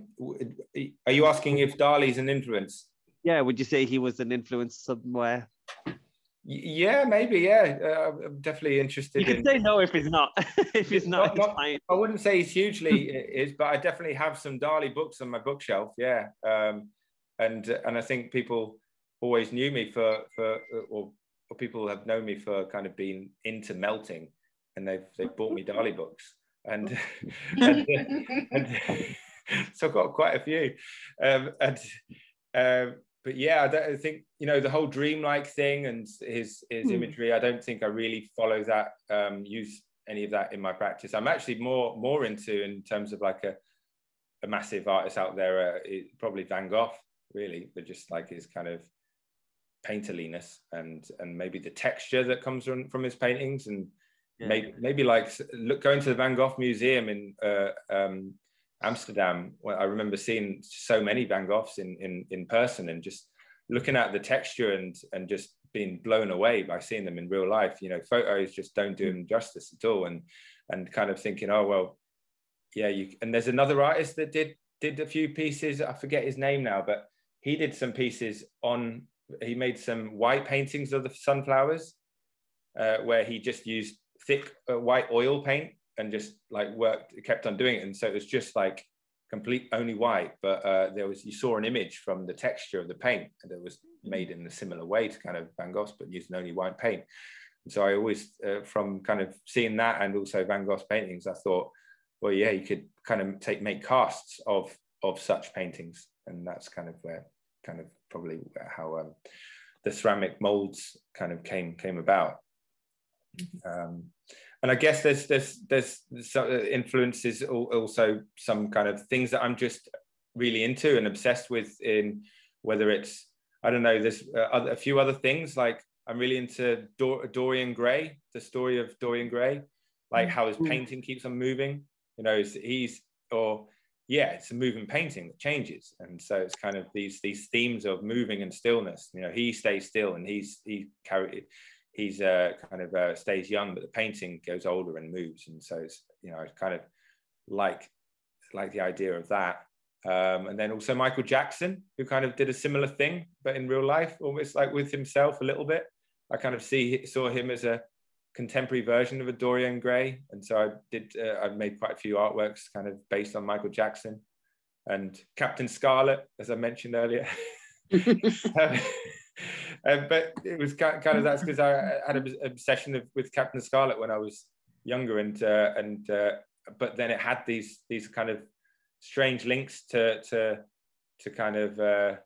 Are you asking if Dali's an influence? Yeah, would you say he was an influence somewhere? Yeah, maybe, yeah. I'm definitely interested. You can say no if he's not. If he's not, it's fine. I wouldn't say he's hugely is, but I definitely have some Dali books on my bookshelf, yeah. And I think people always knew me for or people have known me for kind of being into melting, and they've bought me Dali books. And, so I've got quite a few. But yeah, I think, you know, the whole dreamlike thing and his imagery, I don't think I really follow that, use any of that in my practice. I'm actually more into, in terms of like a massive artist out there, probably Van Gogh, really, but just like his kind of painterliness and maybe the texture that comes from his paintings, and maybe like going to the Van Gogh Museum in Amsterdam. Well, I remember seeing so many Van Goghs in person and just looking at the texture and just being blown away by seeing them in real life. You know, photos just don't do them justice at all, and kind of thinking, oh well, yeah. And there's another artist that did a few pieces. I forget his name now, but he did some pieces on. He made some white paintings of the sunflowers, where he just used thick white oil paint and just like kept on doing it. And so it was just like complete only white, but you saw an image from the texture of the paint that was made in a similar way to kind of Van Gogh's, but using only white paint. And so I always, from kind of seeing that and also Van Gogh's paintings, I thought, well, yeah, you could kind of make casts of such paintings. And that's kind of probably how the ceramic molds kind of came about. And I guess there's some influences, also some kind of things that I'm just really into and obsessed with, in whether it's, I don't know, there's a few other things, like I'm really into Dorian Gray, the story of Dorian Gray, like how his painting keeps on moving, you know, it's a moving painting that changes. And so it's kind of these themes of moving and stillness, you know, he stays still and stays young, but the painting goes older and moves. And so it's, you know, it's kind of like the idea of that. And then also Michael Jackson, who kind of did a similar thing, but in real life, almost like with himself a little bit. I kind of saw him as a contemporary version of a Dorian Gray. And so I made quite a few artworks kind of based on Michael Jackson and Captain Scarlet, as I mentioned earlier. But it was kind of, that's because I had an obsession with Captain Scarlet when I was younger, but then it had these kind of strange links to kind of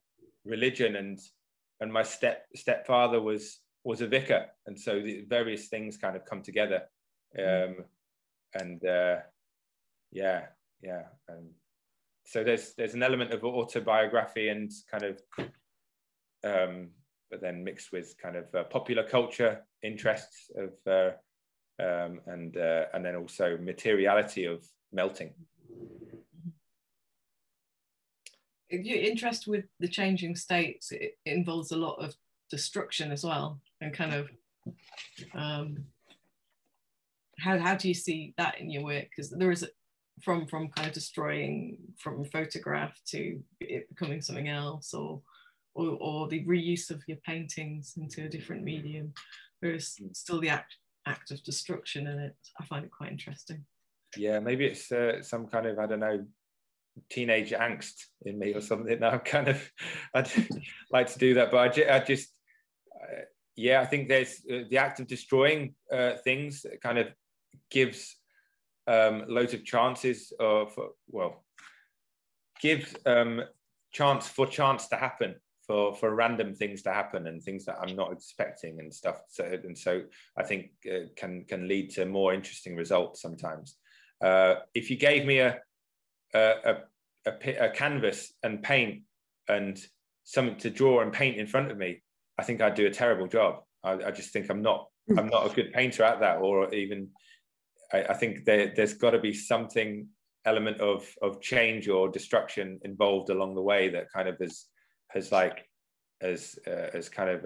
religion, and my stepfather was a vicar, and so the various things kind of come together, so there's an element of autobiography and kind of but then mixed with kind of popular culture interests of and then also materiality of melting. If you're interested with the changing states, it involves a lot of destruction as well, and kind of how do you see that in your work? Because there is from kind of destroying from a photograph to it becoming something else, or the reuse of your paintings into a different medium. There is still the act of destruction in it. I find it quite interesting. Yeah, maybe it's some kind of, I don't know, teenage angst in me or something. Now I'd like to do that, but I just yeah, I think there's the act of destroying things kind of gives loads of chances of, well, gives chance to happen, for random things to happen and things that I'm not expecting and stuff. So I think can lead to more interesting results sometimes. If you gave me a canvas and paint and something to draw and paint in front of me, I think I'd do a terrible job. I just think I'm not a good painter at that, or even I think there's got to be something element of change or destruction involved along the way that kind of has kind of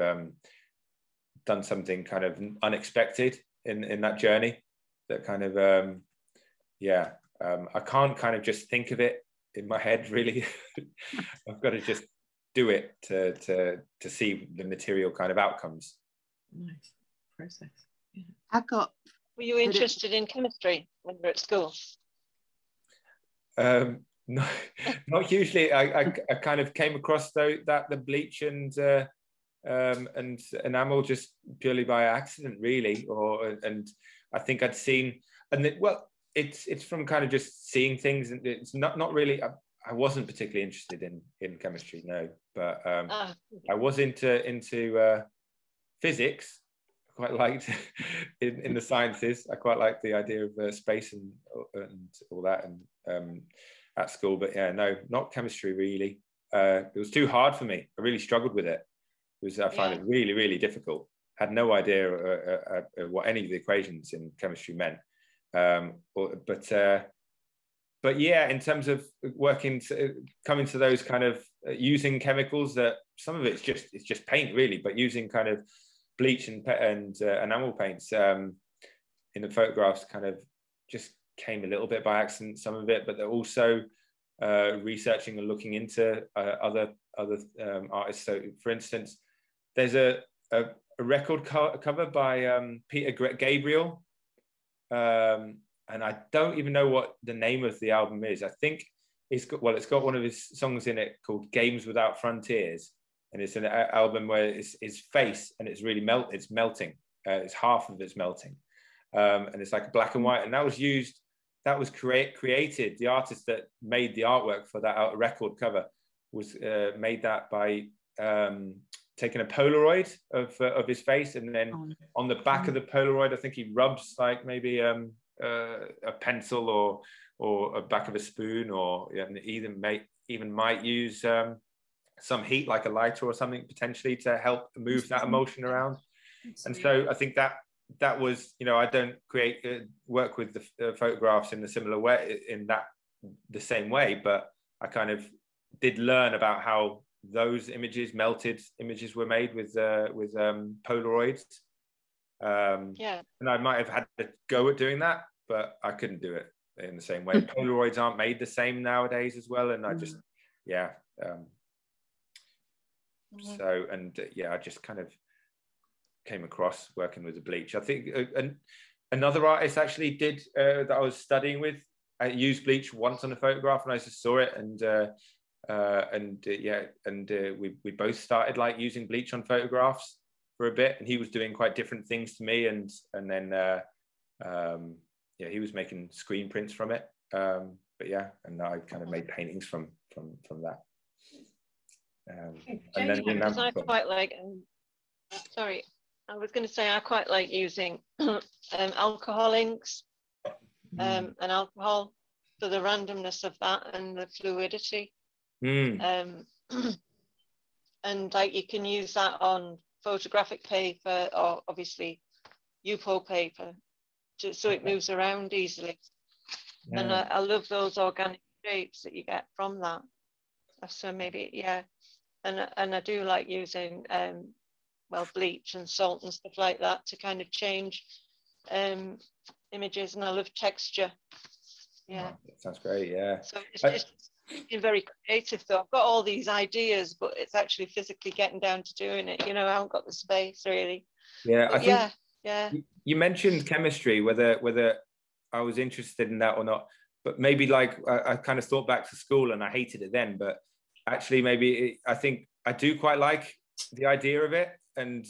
done something kind of unexpected in that journey. That kind of I can't kind of just think of it in my head really. I've got to just do it to see the material kind of outcomes. Nice process. Yeah. Were you interested in chemistry when you were at school? No, not usually. I kind of came across the bleach and enamel just purely by accident, really. And I think I'd seen, it's from kind of just seeing things, and it's not really. I wasn't particularly interested in chemistry, no, but I was into physics. I quite liked in the sciences. I quite liked the idea of space and all that, and at school. But yeah, no, not chemistry really. It was too hard for me. I really struggled with it. I found it really, really difficult. Had no idea what any of the equations in chemistry meant. But yeah, in terms of coming to those kind of using chemicals, that some of it's just paint really, but using kind of bleach and enamel paints in the photographs kind of just came a little bit by accident, some of it, but they're also researching and looking into other artists. So for instance, there's a record cover by Peter Gabriel, and I don't even know what the name of the album is. I think it's got one of his songs in it called Games Without Frontiers, and it's an album where it's his face and it's really melting. It's half of it's melting, and it's like black and white. And that was created. The artist that made the artwork for that record cover was made that by taking a Polaroid of his face, and then on the back of the Polaroid, I think he rubs like maybe a pencil or a back of a spoon, or even might use some heat like a lighter or something potentially to help move that emotion around. And so I think that was, I don't work with the photographs in a similar way, the same way, but I kind of did learn about how those melted images were made with Polaroids. And I might have had to go at doing that, but I couldn't do it in the same way. Polaroids aren't made the same nowadays as well, and I just I just kind of came across working with the bleach. I think another artist actually did that I was studying with. I used bleach once on a photograph, and I just saw it, we both started like using bleach on photographs for a bit, and he was doing quite different things to me, and then he was making screen prints from it, and I kind of made paintings from that. And then because I quite like I was going to say I quite like using alcohol inks and alcohol for the randomness of that and the fluidity. And like you can use that on photographic paper or obviously UPO paper, so it moves around easily. And I love those organic shapes that you get from that. So maybe and I do like using bleach and salt and stuff like that to kind of change images, and I love texture. That sounds great. So it's just very creative though. I've got all these ideas, but it's actually physically getting down to doing it. I haven't got the space really. You mentioned chemistry, whether I was interested in that or not. but maybe like I kind of thought back to school and I hated it then, but actually maybe I think I do quite like the idea of it, and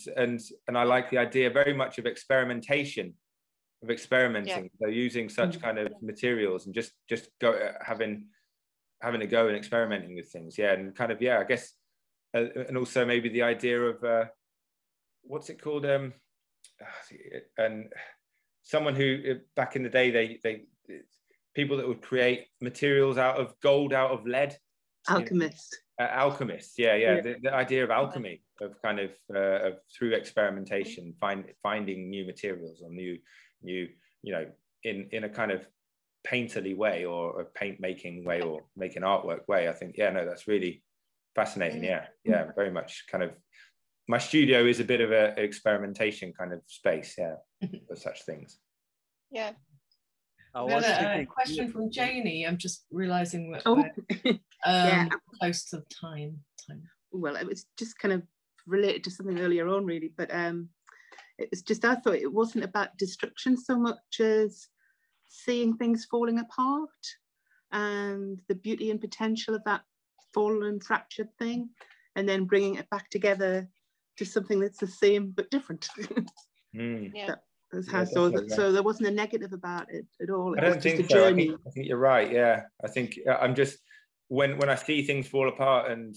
I like the idea very much of experimentation, of experimenting. So using such kind of materials and just go having a go and experimenting with things. Yeah, and kind of, yeah, I guess, and also maybe the idea of what's it called? And someone who back in the day they people that would create materials out of gold, out of lead. Alchemist. Alchemists, yeah. The idea of alchemy, of kind of through experimentation, finding new materials or new, you know, in a kind of painterly way or a paint making way or making artwork way. I think, yeah, no, that's really fascinating. Yeah, very much kind of. My studio is a bit of an experimentation kind of space, yeah, for such things. Yeah. We had a question from Janie. I'm just realizing that yeah, close to the time. Well, it was just kind of related to something earlier on, really, but it was just, I thought it wasn't about destruction so much as seeing things falling apart and the beauty and potential of that fallen, fractured thing, and then bringing it back together to something that's the same but different. Yeah. So there wasn't a negative about it at all. I don't think so. I think you're right. Yeah, I think I'm just when I see things fall apart and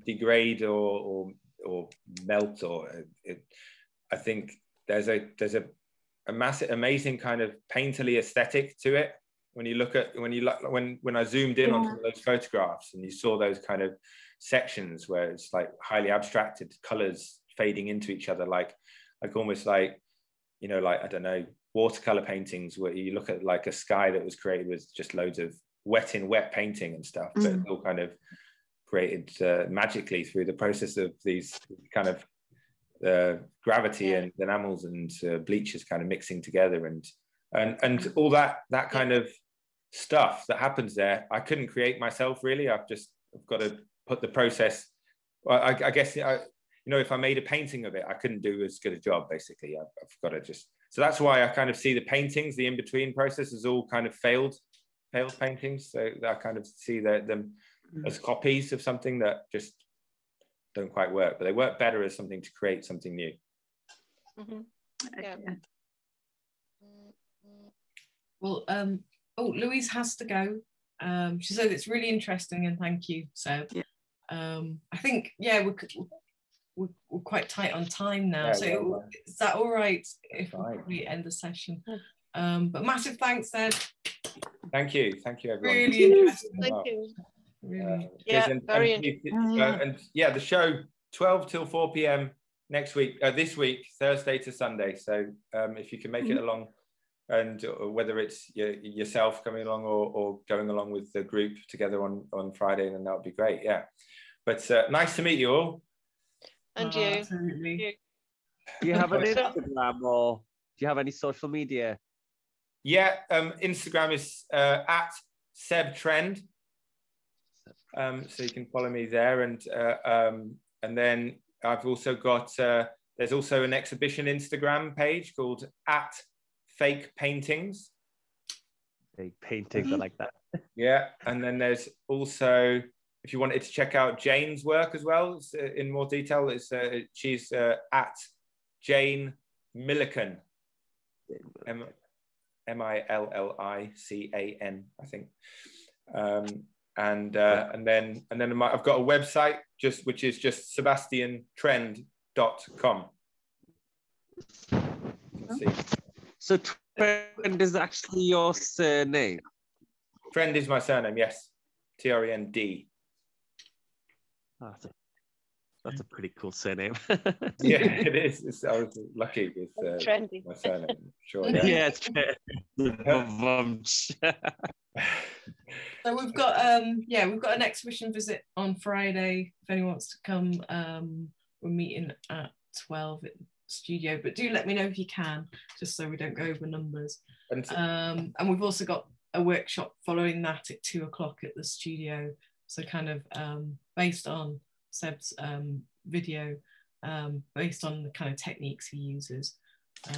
degrade or melt, I think there's a massive, amazing kind of painterly aesthetic to it. When I zoomed in on some of those photographs and you saw those kind of sections where it's like highly abstracted colors fading into each other, like almost like, you know, like, I don't know, watercolor paintings where you look at like a sky that was created with just loads of wet painting and stuff, but it's all kind of created magically through the process of these kind of gravity and enamels and bleaches kind of mixing together and all that kind of stuff that happens there. I couldn't create myself, really. I've got to put the process. Well, I guess you know, if I made a painting of it, I couldn't do as good a job, basically. I've got to just, so that's why I kind of see the paintings, the in-between process, as all kind of failed paintings. So I kind of see them as copies of something that just don't quite work, but they work better as something to create something new. Yeah. Well, Louise has to go. She said it's really interesting, and thank you. So I think, yeah, we're quite tight on time now. Is that all right if we end the session? But massive thanks, Seb. Thank you everyone. Really interesting. Thank you. Really. Very interesting. And yeah, the show 12 till 4 p.m. next week, this week, Thursday to Sunday. So if you can make it along, and whether it's yourself coming along or going along with the group together on Friday, then that would be great. Yeah, but nice to meet you all. And you. Absolutely. Do you have an Instagram or do you have any social media? Yeah, Instagram is at Seb Trend. So you can follow me there, and then I've also got there's also an exhibition Instagram page called at Fake Paintings. Fake paintings, I like that. Yeah, and then there's also, if you wanted to check out Jane's work as well, in more detail, she's at Jane Millican, Millican, I think. And then I've got a website which is just sebastiantrend.com. See. So Trend is actually your surname? Trend is my surname, yes. Trend. Oh, that's a pretty cool surname. Yeah, it is. I was lucky with trendy. My surname. Sure. Yeah, it's So we've got an exhibition visit on Friday. If anyone wants to come, we're meeting at 12 at the studio. But do let me know if you can, just so we don't go over numbers. And we've also got a workshop following that at 2 o'clock at the studio. So kind of based on Seb's video, based on the kind of techniques he uses.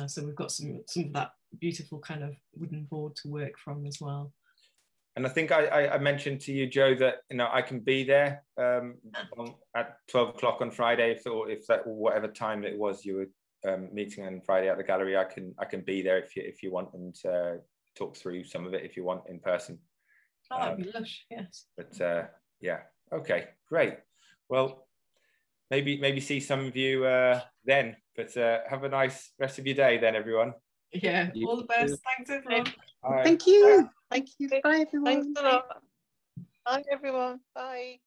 So we've got some of that beautiful kind of wooden board to work from as well. And I think I mentioned to you, Joe, that I can be there at 12 o'clock on Friday, if that whatever time it was you were meeting on Friday at the gallery. I can be there if you want, and talk through some of it if you want in person. Oh, that'd be lush, yes. But yeah, okay, great. Well, maybe see some of you then. But have a nice rest of your day then, everyone. Yeah, all the best. Thanks, everyone. Thank you. Thank you. Bye, everyone. Thanks a lot. Bye, everyone. Bye.